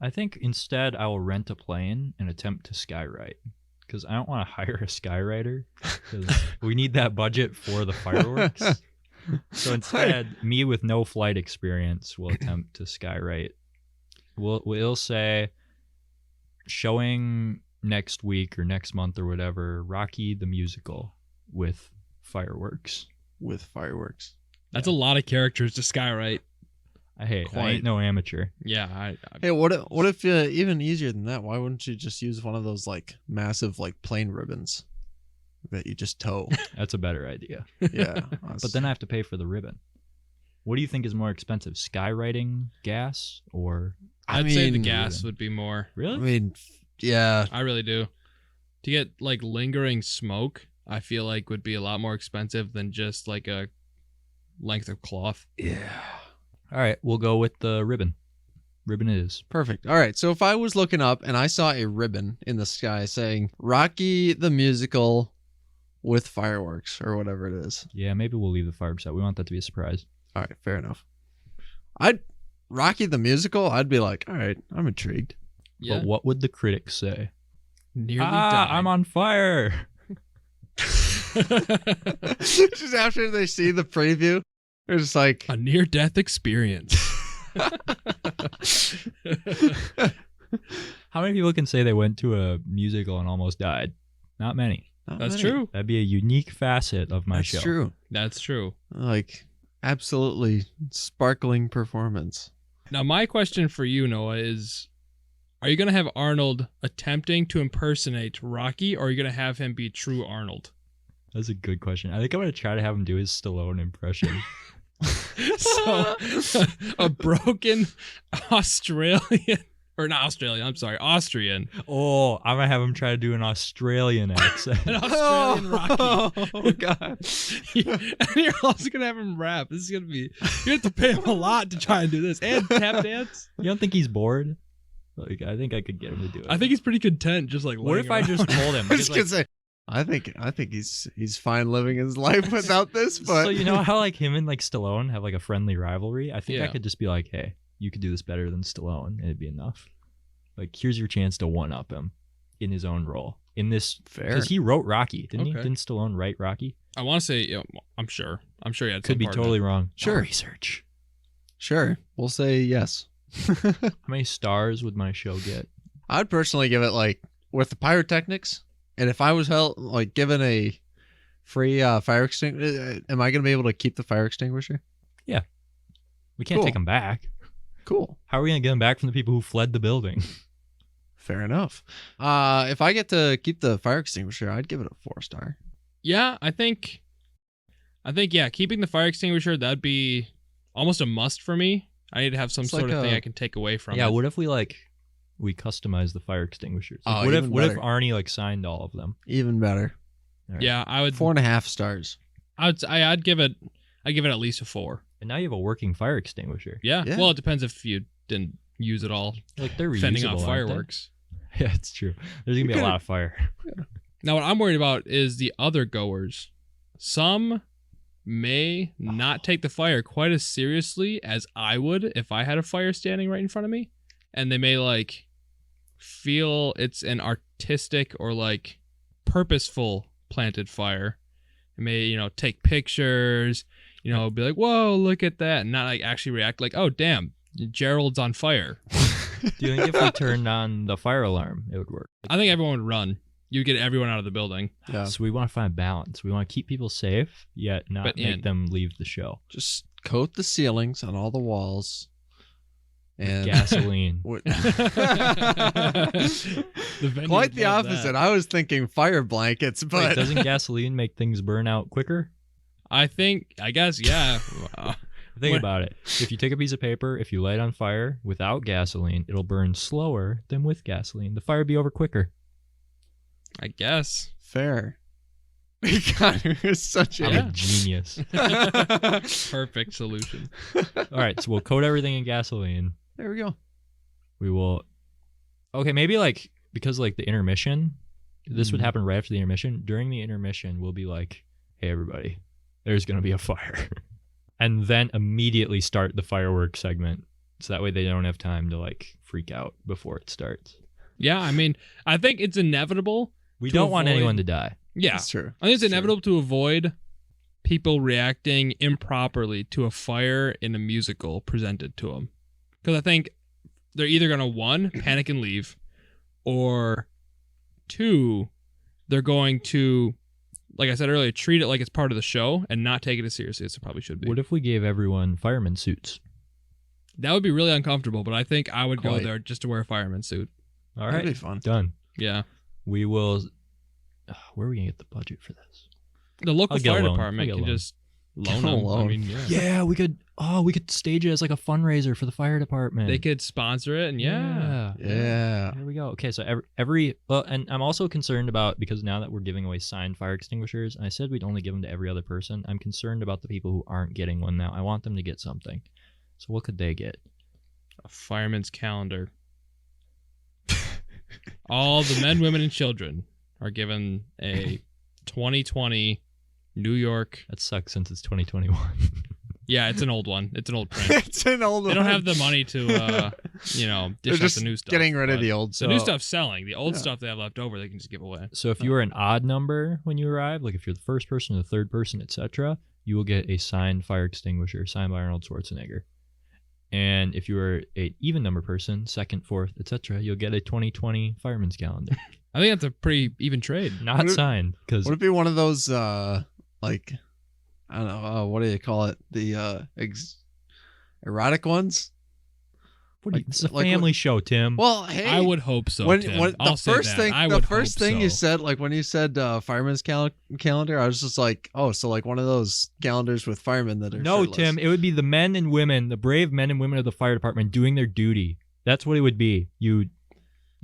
I think instead I will rent a plane and attempt to skywrite, because I don't want to hire a skywriter, because we need that budget for the fireworks. So instead, me with no flight experience will attempt to skywrite. We'll say showing next week or next month or whatever, Rocky the musical with fireworks. That's a lot of characters to skywrite. I ain't no amateur. Yeah. Hey, what if even easier than that? Why wouldn't you just use one of those like massive like plane ribbons that you just tow? That's a better idea. Yeah. But then I have to pay for the ribbon. What do you think is more expensive, skywriting gas or? I'd say the gas would be more. Really? Yeah. I really do. To get like lingering smoke, I feel like would be a lot more expensive than just like a length of cloth. Yeah. All right, we'll go with the ribbon. Ribbon it is. Perfect. All right. So if I was looking up and I saw a ribbon in the sky saying Rocky the musical with fireworks or whatever it is. Yeah, maybe we'll leave the fireworks out. We want that to be a surprise. All right. Fair enough. Rocky the musical, I'd be like, all right, I'm intrigued. Yeah. But what would the critics say? Nearly died. I'm on fire. Just after they see the preview, they're just like a near-death experience. How many people can say they went to a musical and almost died? Not many. That's true. That'd be a unique facet of my show. That's true. That's true. Like absolutely sparkling performance. Now, my question for you, Noah, is: are you going to have Arnold attempting to impersonate Rocky, or are you going to have him be true Arnold? That's a good question. I think I'm going to try to have him do his Stallone impression. So, a broken Australian, or not Australian, I'm sorry, Austrian. Oh, I'm going to have him try to do an Australian accent. An Australian Rocky. Oh, God. And you're also going to have him rap. This is going to be, you have to pay him a lot to try and do this. And tap dance. You don't think he's bored? Like, I think I could get him to do it. I think he's pretty content just like What if I just told him? I was gonna say, I think he's fine living his life without this, but So you know how like him and like Stallone have like a friendly rivalry? I think I Yeah. could just be like, hey, you could do this better than Stallone, and it'd be enough. Like, here's your chance to one up him in his own role. In this, fair. because he wrote Rocky, didn't he? Okay. Didn't Stallone write Rocky? I want to say, yeah, I'm sure he had Could some be part in totally it. wrong. Sure. No research. Sure, we'll say yes. How many stars would my show get? I'd personally give it like with the pyrotechnics, and if I was given a free fire extinguisher, am I going to be able to keep the fire extinguisher? We can't Cool. take him back. Cool. How are we going to get him back from the people who fled the building? Fair enough. If I get to keep the fire extinguisher, I'd give it a 4-star. Yeah, I think yeah, keeping the fire extinguisher, that'd be almost a must for me. I need to have some It's sort like of thing a- I can take away from Yeah, it. what if we customize the fire extinguishers? Like, Oh, what if even what if better. Arnie signed all of them? Even better. All right. Yeah, I would 4.5 stars. I'd give it at least a 4. And now you have a working fire extinguisher. Yeah. Yeah. Well, it depends if you didn't use it all Like, they're fending reusable, off aren't they? fireworks. Yeah, it's true. There's gonna be a lot of fire. Now, what I'm worried about is the other goers. Some may not take the fire quite as seriously as I would if I had a fire standing right in front of me, and they may like feel it's an artistic or like purposeful planted fire. It may, you know, take pictures, you know, be like, "Whoa, look at that," and not like actually react like, "Oh, damn, Gerald's on fire." Do you think if we turned on the fire alarm, it would work? I think everyone would run. You get everyone out of the building. Yeah. So we want to find balance. We want to keep people safe, yet not But make them leave the show. Just coat the ceilings on all the walls. And Gasoline. What- The venue Quite would the love opposite. that. I was thinking fire blankets, Wait, but doesn't gasoline make things burn out quicker? I guess, yeah. Think What- about it. If you take a piece of paper, if you light on fire without gasoline, it'll burn slower than with gasoline. The fire would be over quicker. I guess. fair. God, you're such I'm Yeah. a genius. Perfect solution. All right, so we'll coat everything in gasoline. There we go. We will. Okay, maybe like because like the intermission, this would Mhm. happen right after the intermission. During the intermission, we'll be like, "Hey, everybody, there's gonna be a fire," and then immediately start the fireworks segment, so that way they don't have time to like freak out before it starts. Yeah, I mean, I think it's inevitable. We To don't want avoid- anyone to die. Yeah. That's true. I think it's That's true. inevitable to avoid people reacting improperly to a fire in a musical presented to them. Because I think they're either going to, one, panic and leave, or two, they're going to, like I said earlier, treat it like it's part of the show and not take it as seriously as it probably should be. What if we gave everyone fireman suits? That would be really uncomfortable, but I think I would go Quite. there just to wear a fireman suit. All That'd right, be fun. done. Yeah. We will. Where are we gonna get the budget for this? The local I'll get a fire loan. department I'll can get a loan. just loan Get a them. I loan. mean, yeah. Yeah, we could. Oh, we could stage it as like a fundraiser for the fire department. They could sponsor it, and yeah. Yeah. There we go. Okay, so every well, and I'm also concerned about because now that we're giving away signed fire extinguishers, and I said we'd only give them to every other person. I'm concerned about the people who aren't getting one now. I want them to get something. So what could they get? A fireman's calendar. All the men, women, and children are given a 2020 New York. That sucks since it's 2021. Yeah, it's an old one. It's an old print. It's an old They don't one. have the money to, They're dish out just the new stuff. getting rid of but the old the stuff. new stuff's selling. The old Yeah. stuff they have left over, they can just give away. So if you are an odd number when you arrive, like if you're the first person, the third person, etc., you will get a signed fire extinguisher signed by Arnold Schwarzenegger. And if you are an even number person, second, fourth, etc., you'll get a 2020 fireman's calendar. I think that's a pretty even trade. Not Would it- signed because Would it be one of those like I don't know, what do you call it? The erotic ones? this is a like family show, Tim. Well, hey, I would hope so. when, Tim. when I'll the say first that. thing I the would first hope thing you so. said, like when you said fireman's calendar, I was just like, oh, so like one of those calendars with firemen that are No, shirtless. Tim, it would be the men and women, the brave men and women of the fire department doing their duty. That's what it would be. You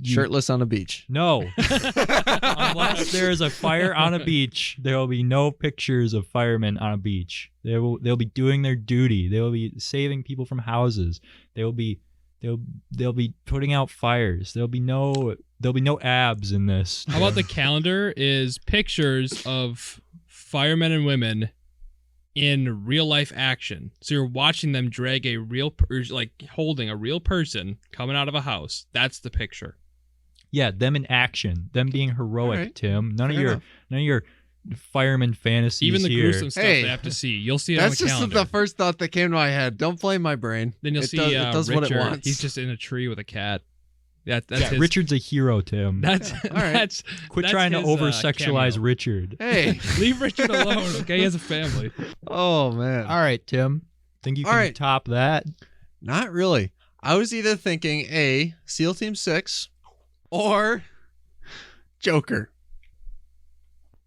Shirtless on a beach. No. Unless there is a fire on a beach, there will be no pictures of firemen on a beach. They'll be doing their duty. They will be saving people from houses. They'll be putting out fires. There'll be no abs in this. How about the calendar is pictures of firemen and women in real life action. So you're watching them drag a real, like holding a real person coming out of a house. That's the picture. Yeah, them in action, them being heroic, All right. Tim. None Fair of your fireman fantasies. Even the here. gruesome stuff Hey, they have to see. You'll see it on That's the just calendar. the first thought that came to my head. Don't blame my brain. Then you'll it see does Richard. what it wants. He's just in a tree with a cat. That's Yeah, his, Richard's a hero, Tim. That's All right. that's Quit that's trying to his, over sexualize cameo. Richard. Hey. Leave Richard alone. Okay, he has a family. Oh man. All right, Tim. Think you All can right. top that? Not really. I was either thinking A, SEAL Team 6 or Joker.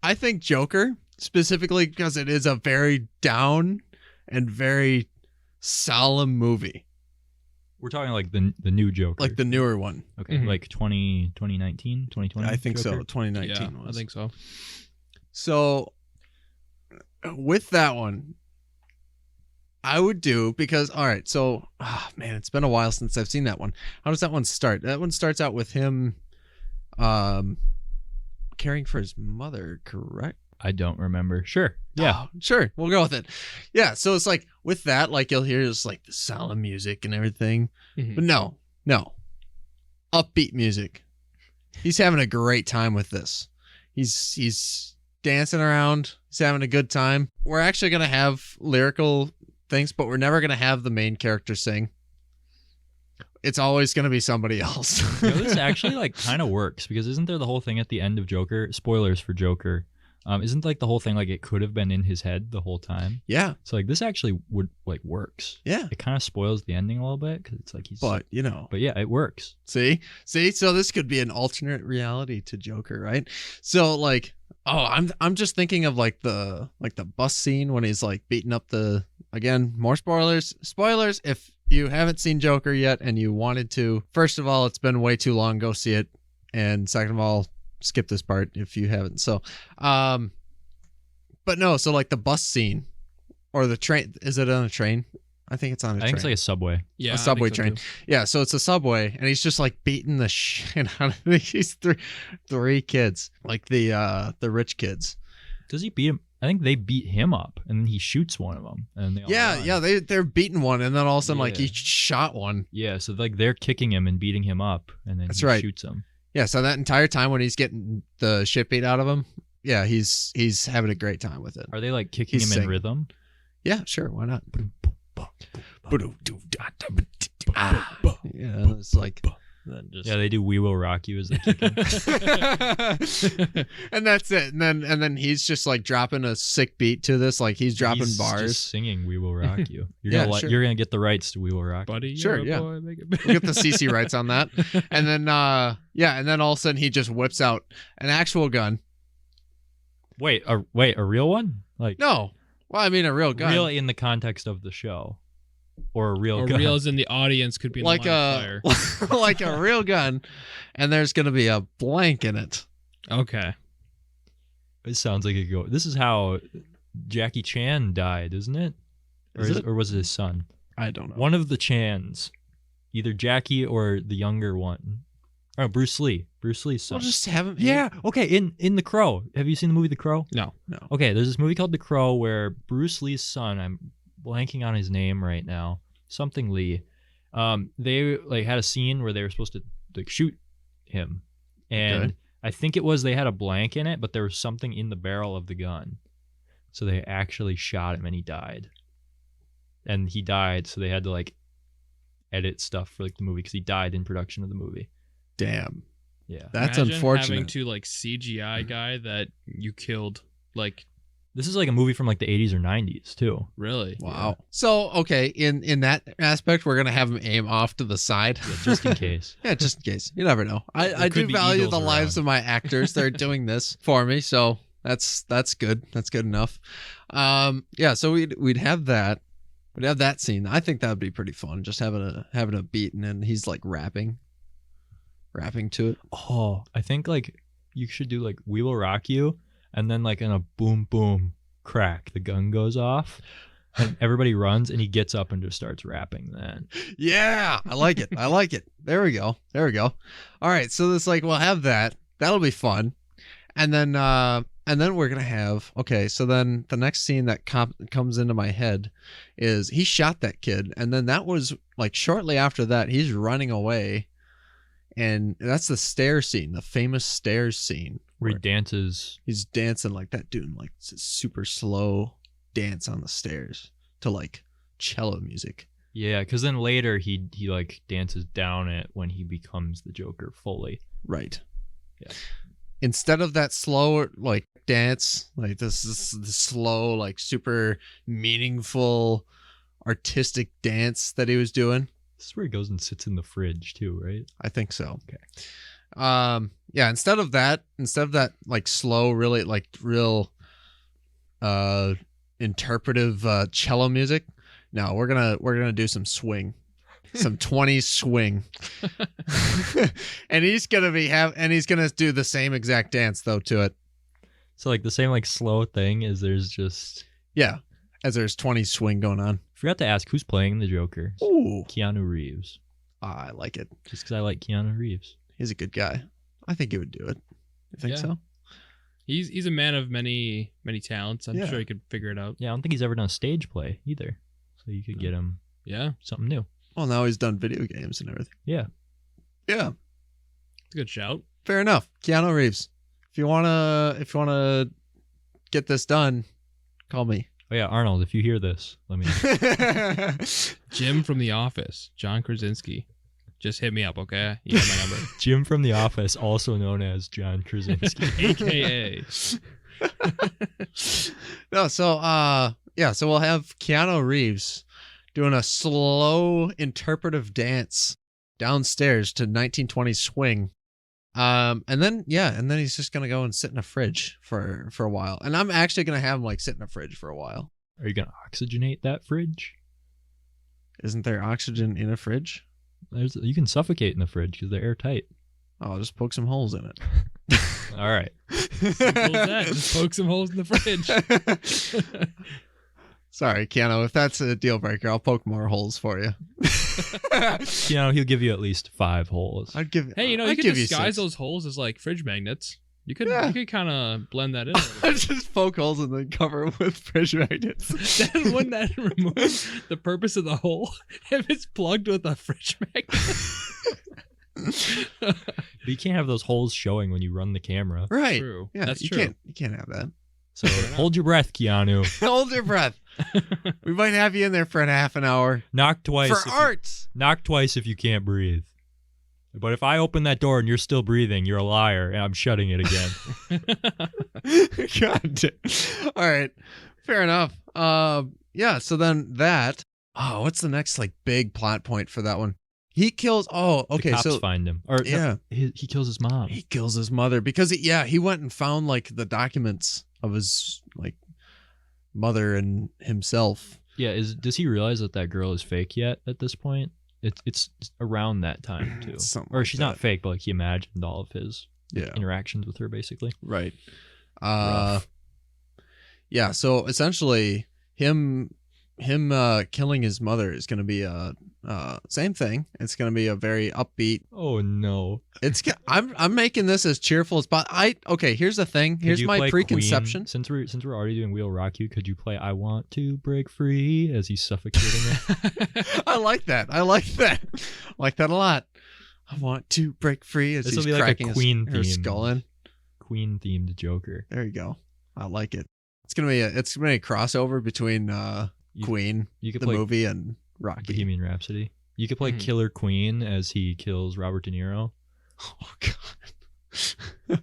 I think Joker, specifically because it is a very down and very solemn movie. We're talking like the new Joker. Like the newer one. Okay, Mhm. like 2019, 2020? I think so. Joker? 2019 Yeah, was. I think so. So with that one, I would do because all right, so man, it's been a while since I've seen that one. How does that one start? That one starts out with him caring for his mother, correct? I don't remember. Sure. Yeah. Oh, sure. We'll go with it. Yeah. So it's like with that, like you'll hear just like the solemn music and everything. Mhm. But no. Upbeat music. He's having a great time with this. He's dancing around. He's having a good time. We're actually going to have lyrical things, but we're never going to have the main character sing. It's always going to be somebody else. This actually like kind of works because isn't there the whole thing at the end of Joker? Spoilers for Joker. Isn't like the whole thing like it could have been in his head the whole time? Yeah. So like this actually would like works. Yeah. It kind of spoils the ending a little bit because it's like he's. But But yeah, it works. See, so this could be an alternate reality to Joker, right? So like, I'm just thinking of like the bus scene when he's like beating up again, more spoilers if you haven't seen Joker yet and you wanted to. First of all, it's been way too long, go see it, and second of all, skip this part if you haven't. So but no, so like the bus scene or the train, is it on a train? I think it's on a train. I think it's like a subway. Yeah, A subway I think so train. too. Yeah, so it's a subway, and he's just like beating the shit out of these three kids, like the rich kids. Does he beat him? I think they beat him up, and then he shoots one of them, and they all run. Yeah, they're beating one, and then all of a sudden, like he Yeah. shot one. Yeah, so like they're kicking him and beating him up, and then That's he right. shoots him. Yeah, so that entire time when he's getting the shit beat out of him, yeah, he's having a great time with it. Are they like kicking He's him in singing. rhythm? Yeah, sure, why not? Yeah, it's like. Then just Yeah, they do "We Will Rock You" as they kick him. And that's it. And then he's just like dropping a sick beat to this, like he's dropping He's bars. just singing "We Will Rock You." You're Yeah, gonna sure. you're gonna get the rights to "We Will Rock You." buddy, Sure, you're a yeah. boy, make it We'll get the CC rights on that. And then and then all of a sudden he just whips out an actual gun. Wait, a real one? Like No. Well, I mean a real gun. real in the context of the show, or a real Or gun? reels in the audience could be in like the line of fire. like a real gun, and there's gonna be a blank in it. Okay. It sounds like This is how Jackie Chan died, isn't it? Or was it his son? I don't know. One of the Chans, either Jackie or the younger one. Oh, Bruce Lee. Bruce Lee's son. We'll just have him. Yeah. Okay. In The Crow. Have you seen the movie The Crow? No. Okay. There's this movie called The Crow where Bruce Lee's son. I'm blanking on his name right now. Something Lee. They like had a scene where they were supposed to like shoot him, and Okay. I think it was they had a blank in it, but there was something in the barrel of the gun, so they actually shot him and he died. And he died, so they had to like edit stuff for like the movie because he died in production of the movie. Damn. Yeah. That's Imagine unfortunate. having to like CGI guy that you killed. Like This is like a movie from like the 80s or 90s too. really? Wow. So okay, in that aspect, we're gonna have him aim off to the side, Yeah, just in case. Yeah, just in case. You never know. I could do be value eagles the lives around. of my actors. They're doing this for me, so that's good. That's good enough. Yeah. So we'd have that. We'd have that scene. I think that would be pretty fun. Just having a beat and then he's like rapping to it. Oh, I think like you should do like "We Will Rock You," and then like in a boom boom crack, the gun goes off, and everybody runs, and he gets up and just starts rapping. Then Yeah, I like it. I like it. There we go. All right, so it's like we'll have that. That'll be fun, and then we're gonna have so then the next scene that comes into my head is he shot that kid, and then that was like shortly after that he's running away, and that's the stairs scene, the famous stairs scene where he dances. he's dancing like that, doing like this super slow dance on the stairs to like cello music. Yeah, because then later he like dances down it when he becomes the Joker fully. Right. Yeah. Instead of that slow like dance, like this slow, like super meaningful artistic dance that he was doing. This is where he goes and sits in the fridge too, right? I think so. Okay. Yeah, instead of that like slow, really like real interpretive cello music, no, we're gonna do some swing. Some 20s swing. And he's gonna do the same exact dance though to it. So like the same like slow thing is there's just Yeah. As there's 20s swing going on. forgot to ask who's playing the Joker. Ooh. Keanu Reeves. I like it. Just because I like Keanu Reeves. He's a good guy. I think he would do it. You think Yeah. so? He's a man of many talents. I'm Yeah. sure he could figure it out. Yeah, I don't think he's ever done a stage play either. So you could get him Yeah, something new. Well, now he's done video games and everything. Yeah. Yeah, it's a good shout. fair enough. Keanu Reeves. If you wanna get this done, call me. Oh yeah, Arnold, if you hear this, let me know. Jim from The Office, John Krasinski. Just hit me up, okay? You have my number. Jim from The Office, also known as John Krasinski. AKA. No, so so we'll have Keanu Reeves doing a slow interpretive dance downstairs to 1920s swing. And then he's just gonna go and sit in a fridge for a while. And I'm actually gonna have him like sit in a fridge for a while. Are you gonna oxygenate that fridge? Isn't there oxygen in a fridge? You can suffocate in the fridge because they're airtight. I'll just poke some holes in it. All right. Simple as that. Just poke some holes in the fridge. Sorry, Keanu. If that's a deal breaker, I'll poke more holes for you. He'll give you at least 5 holes. I'd give. Hey, you I'd could give disguise 6. those holes as like fridge magnets. You could kind of blend that in. Just poke holes and then cover them with fridge magnets. Then wouldn't that remove the purpose of the hole if it's plugged with a fridge magnet? But you can't have those holes showing when you run the camera. Right. True. Yeah, That's you true. can't have that. So hold your breath, Keanu. Hold your breath. We might have you in there for a half an hour. Knock twice. For art. Knock twice if you can't breathe. But if I open that door and you're still breathing, you're a liar, and I'm shutting it again. God damn. All right. Fair enough. Yeah, so then that. Oh, what's the next like big plot point for that one? He kills. Oh, okay. The cops So find him. Or yeah, no, he kills his mom. he kills his mother because he went and found like the documents of his like mother and himself. Yeah, does he realize that girl is fake yet at this point? It's around that time too. Something Or like she's that. not fake, but like he imagined all of his Yeah. interactions with her basically. Right. Rough. Yeah, so essentially him killing his mother is going to be a same thing. It's going to be a very upbeat. Oh no. I'm making this as cheerful as possible. Okay, here's the thing. Could Here's you my play preconception. Queen? Since we're already doing We'll Rock You, could you play I Want to Break Free as he's suffocating her? I like that. I like that a lot. I want to break free as This he's will be like a cracking Queen her theme. skull in. Queen themed Joker. There you go. I like it. It's gonna be a crossover between Queen, You could the play movie, and Rocky. Bohemian Rhapsody. You could play Mhm. Killer Queen as he kills Robert De Niro. Oh god.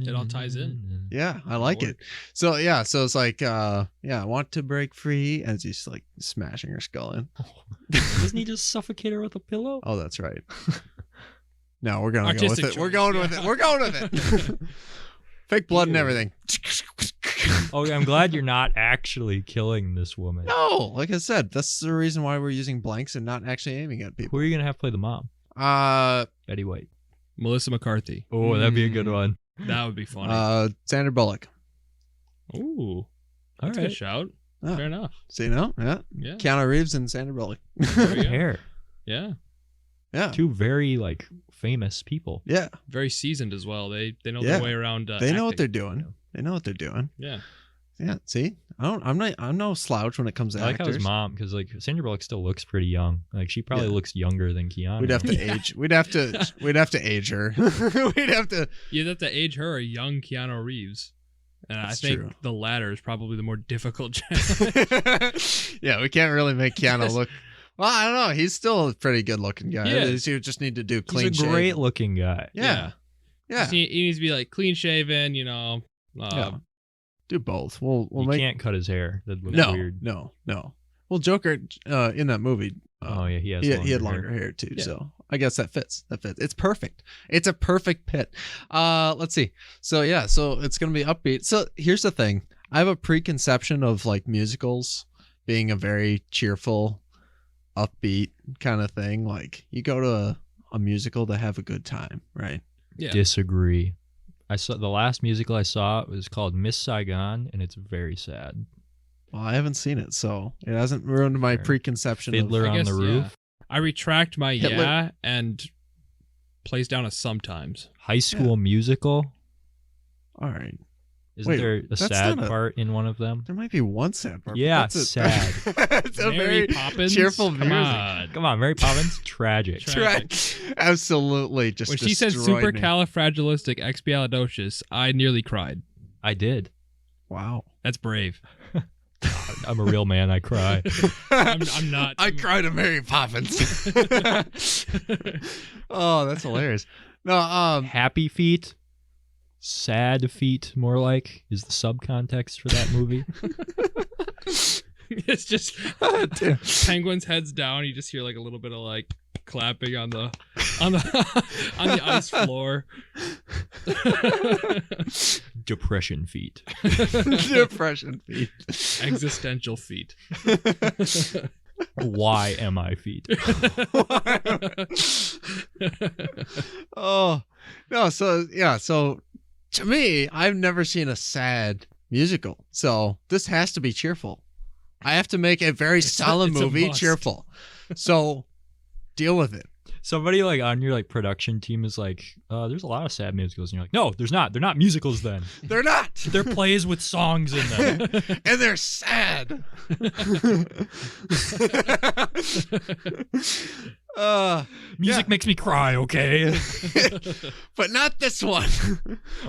It all ties in. Yeah, I like it. So it's like I want to break free as he's like smashing her skull in. Doesn't he just suffocate her with a pillow? Oh, that's right. No, we're gonna go with Artistic it. We're choice, going yeah. with it. We're going with it. Fake blood and Ew. everything. Oh, I'm glad you're not actually killing this woman. No, like I said, that's the reason why we're using blanks and not actually aiming at people. Who are you gonna have play the mom? Betty White. Melissa McCarthy. Oh, that'd be a good one. That would be funny. Sandra Bullock. Ooh. That's a All right. good shout. Oh. Fair enough. So yeah, Yeah. Keanu Reeves and Sandra Bullock. There you go. Hair. Yeah. Yeah, Two very like famous people. yeah, Very seasoned as well. They know Yeah. their way around. they know what they're acting. doing. They know what they're doing. Yeah. Yeah, see, I'm no slouch when it comes to I like how actors. his mom, because like Sandra Bullock still looks pretty young. Like she probably Yeah. looks younger than Keanu. We'd have to age. We'd have to age her. We'd have to. You'd have to age her a young Keanu Reeves. And That's I think true. the latter is probably the more difficult challenge. Yeah, we can't really make Keanu look. Well, I don't know. He's still a pretty good looking guy. Yeah. You just need to do clean. He's a great looking guy. Yeah, yeah. He needs to be like clean shaven, Yeah. Do both. We'll You make. can't cut his hair. That'd look No, weird. no. Well, Joker in that movie. Oh yeah, he has. He had longer longer hair too, Yeah. so I guess that fits. It's perfect. It's a perfect pit. Let's see. So it's gonna be upbeat. So here's the thing. I have a preconception of like musicals being a very cheerful, upbeat kind of thing. Like you go to a musical to have a good time, right? Yeah. Disagree. I saw the last musical I saw was called Miss Saigon, and it's very sad. Well, I haven't seen it, so it hasn't ruined my Fair. preconception Fiddler of. on the Roof. I retract my Hitler. yeah and plays down a sometimes. High School Musical. All right. Isn't there a sad part in one of them? There might be one sad part. Yeah, sad. It's a Mary very Poppins? cheerful Come music. on. Come on, Mary Poppins. Tragic. Absolutely. Just when she said destroyed me. supercalifragilisticexpialidocious, I nearly cried. I did. Wow. That's brave. I'm a real man. I cry. I'm not. I cried to Mary Poppins. Oh, that's hilarious. No, Happy feet. Sad feet, more like, is the subcontext for that movie. It's just penguin's heads down. You just hear like a little bit of like clapping on the on the ice floor. Depression feet. Depression feet. Existential feet. Why am I feet? Oh no, so yeah, so to me, I've never seen a sad musical, so this has to be cheerful. I have to make a very solemn it's a movie must. cheerful. So deal with it. Somebody like on your like production team is like, there's a lot of sad musicals, and you're like, no, there's not. They're not musicals then. They're not. They're plays with songs in them. And they're sad. Music makes me cry, okay? But not this one.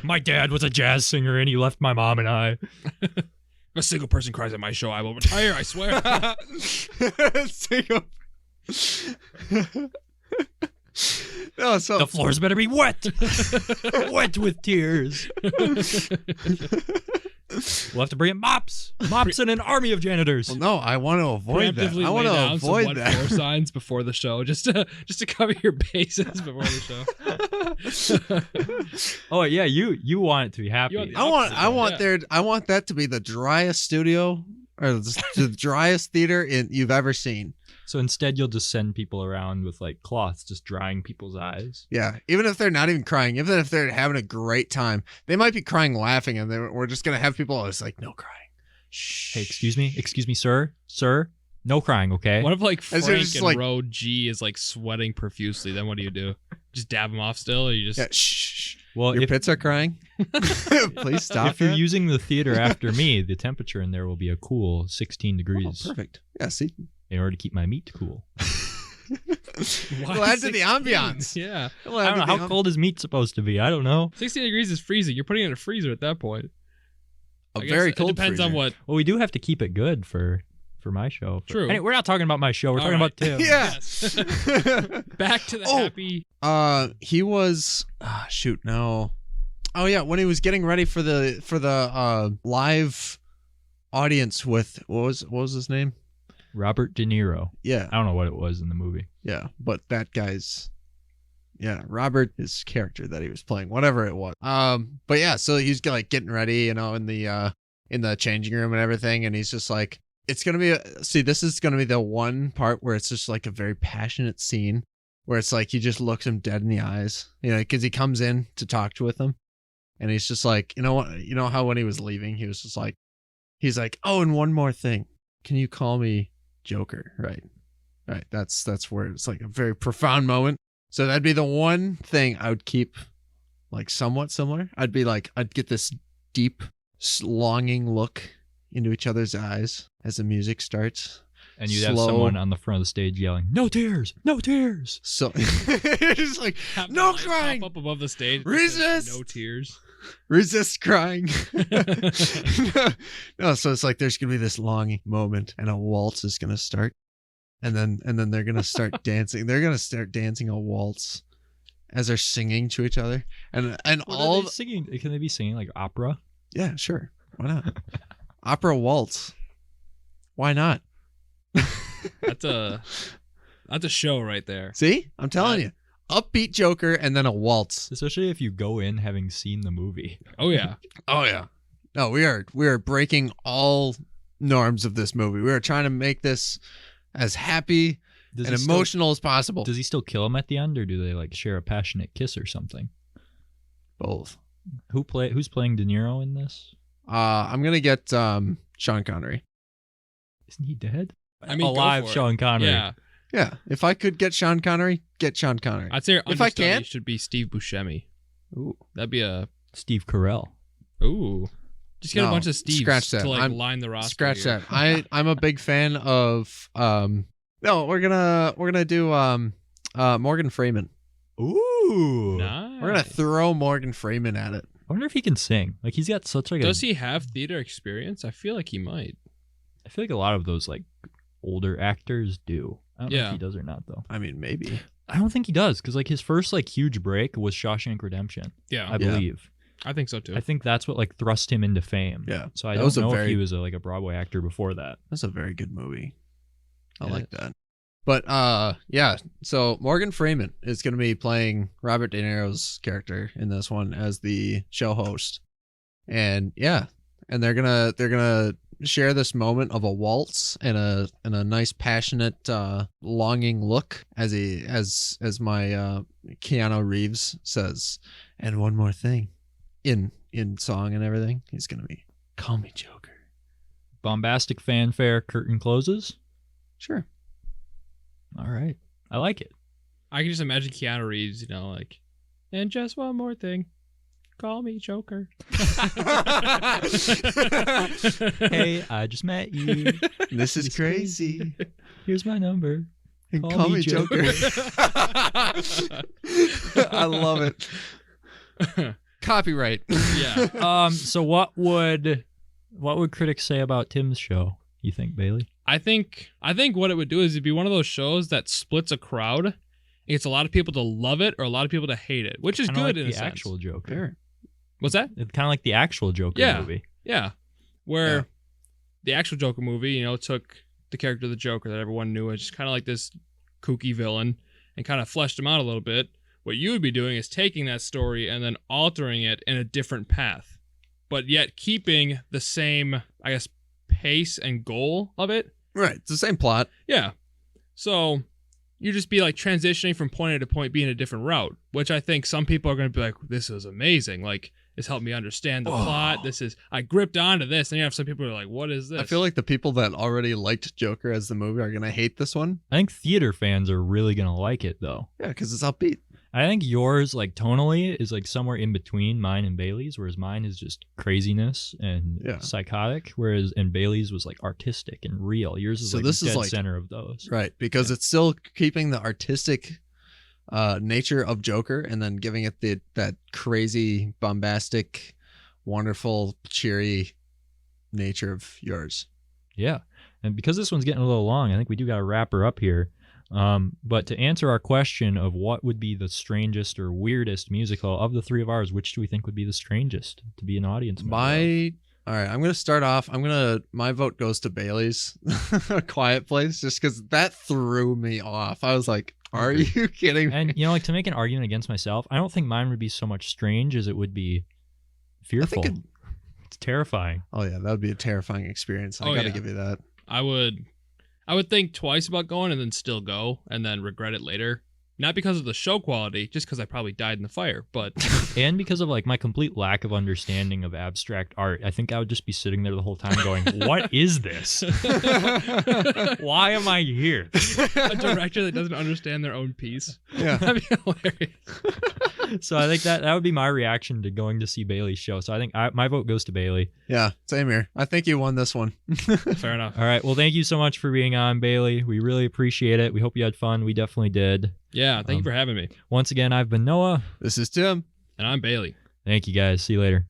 My dad was a jazz singer and he left my mom and I. If a single person cries at my show, I will retire, I swear. No, so The floors better be wet. Wet with tears. We'll have to bring in mops and an army of janitors. well, no, I want to avoid that. Preemptively I want lay to down some avoid what that. floor signs before the show, just to cover your bases before the show. Oh yeah, you want it to be happy. You want the I want Yeah. I want that to be the driest studio or the driest theater you've ever seen. So instead, you'll just send people around with like cloths, just drying people's eyes. Yeah, even if they're not even crying, even if they're having a great time, they might be crying, laughing, and we're just gonna have people. It's like no crying. Shh. Hey, excuse me, sir, no crying, okay? What if like As Frank they're and just, like- row G is like sweating profusely? Then what do? Just dab them off still, or you just Yeah, shh. Well, Your if pits are crying. Please stop. if you're that. using the theater after me, the temperature in there will be a cool 16 Oh, degrees perfect. Yeah, see. in order to keep my meat cool. Why We'll add to 16? the ambiance. Yeah, We'll I add don't know to the how cold is meat supposed to be. I don't know. 16 degrees is freezing. You're putting it in a freezer at that point. A I guess very it cold depends freezer. on what. Well, we do have to keep it good for my show. True. Anyway, we're not talking about my show. We're All talking right. about Tim. Yeah. Yes. Back to the Oh. happy. He was shoot, no. Oh yeah, when he was getting ready for the live audience with what was his name? Robert De Niro. Yeah. I don't know what it was in the movie. Yeah, but that guy's Robert, his character that he was playing, whatever it was. But yeah, so he's like getting ready, in the changing room and everything, and he's just like, it's gonna be this is gonna be the one part where it's just like a very passionate scene where it's like he just looks him dead in the eyes, because he comes in to talk with him, and he's just like, you know what, how when he was leaving, he was just like, he's like, oh, and one more thing, can you call me Joker? Right. That's where it's like a very profound moment. So that'd be the one thing I would keep like somewhat similar. I'd get this deep longing look into each other's eyes as the music starts. And you'd have Slow. someone on the front of the stage yelling, "No tears, no teers." So it's like, Have the no light crying. Pop up above the stage. that Resist. says No tears. Resist crying. No, so it's like there's gonna be this long moment, and a waltz is gonna start, and then they're gonna start dancing. They're gonna start dancing a waltz as they're singing to each other, and What all are they singing? Can they be singing like opera? yeah, sure, why not? Opera waltz, why not? That's a show right there. See, I'm telling you, upbeat Joker and then a waltz. Especially if you go in having seen the movie. Oh yeah. Oh yeah. No, we are breaking all norms of this movie. We are trying to make this as happy Does and he still- emotional as possible. Does he still kill him at the end, or do they like share a passionate kiss or something? Both. Who's playing De Niro in this? I'm gonna get Sean Connery. Isn't he dead? I mean, go alive, for it. Sean Connery. Yeah. Yeah, if I could get Sean Connery, get Sean Connery. I'd say if I can't, it should be Steve Buscemi. Ooh, that'd be a Steve Carell. Ooh, just get a bunch of Steves scratch that. to line the roster. Scratch here. that. I'm a big fan of No, we're gonna do Morgan Freeman. Ooh, nice. We're gonna throw Morgan Freeman at it. I wonder if he can sing. Like he's got such like. Does he have theater experience? I feel like he might. I feel like a lot of those like older actors do. I don't know if he does or not though. I mean, maybe. I don't think he does because like his first like huge break was Shawshank Redemption. Yeah, I believe. I think so too. I think that's what like thrust him into fame. Yeah. So I don't know if he was like a Broadway actor before that. That's a very good movie. I like is. that. But yeah, so Morgan Freeman is going to be playing Robert De Niro's character in this one as the show host. And yeah, and they're going to share this moment of a waltz and a nice passionate longing look as my Keanu Reeves says, and one more thing in song and everything, he's going to be call me Joker. Bombastic fanfare, curtain closes. Sure. All right. I like it. I can just imagine Keanu Reeves, like, and just one more thing. Call me Joker. Hey, I just met you. This is crazy. Here's my number. And call me Joker. I love it. Copyright. Yeah. So what would critics say about Tim's show, you think, Bailey? I think what it would do is it'd be one of those shows that splits a crowd. It gets a lot of people to love it or a lot of people to hate it, which is kinda good like in a the sense. actual Joker. Sure. What's that? It's kind of like the actual Joker movie. Yeah. Where the actual Joker movie, took the character of the Joker that everyone knew as just kind of like this kooky villain and kind of fleshed him out a little bit. What you would be doing is taking that story and then altering it in a different path, but yet keeping the same, I guess, pace and goal of it. Right. It's the same plot. Yeah. So you just be like transitioning from point A to point B in a different route, which I think some people are going to be like, this is amazing. Like, this helped me understand the plot. I gripped onto this. And you have some people who are like, what is this? I feel like the people that already liked Joker as the movie are going to hate this one. I think theater fans are really going to like it, though. Yeah, because it's upbeat. I think yours, like, tonally is, like, somewhere in between mine and Bailey's, whereas mine is just craziness and psychotic, and Bailey's was, like, artistic and real. Yours is, so like, this the dead is like, center of those. Right, because it's still keeping the artistic nature of Joker and then giving it that crazy, bombastic, wonderful, cheery nature of yours. Yeah, and because this one's getting a little long, I think we do got to wrap her up here. But to answer our question of what would be the strangest or weirdest musical of the three of ours, which do we think would be the strangest to be an audience member? All right, I'm going to start off. My vote goes to Bailey's A Quiet Place, just because that threw me off. I was like, are you kidding me? And, like, to make an argument against myself, I don't think mine would be so much strange as it would be fearful. It's terrifying. Oh, yeah, that would be a terrifying experience. I got to give you that. I would think twice about going and then still go and then regret it later. Not because of the show quality, just because I probably died in the fire, but... And because of, like, my complete lack of understanding of abstract art. I think I would just be sitting there the whole time going, what is this? Why am I here? A director that doesn't understand their own piece. Yeah. That'd be hilarious. So I think that would be my reaction to going to see Bailey's show. So I think my vote goes to Bailey. Yeah, same here. I think you won this one. Fair enough. All right. Well, thank you so much for being on, Bailey. We really appreciate it. We hope you had fun. We definitely did. Yeah, thank you for having me. Once again, I've been Noah. This is Tim. And I'm Bailey. Thank you, guys. See you later.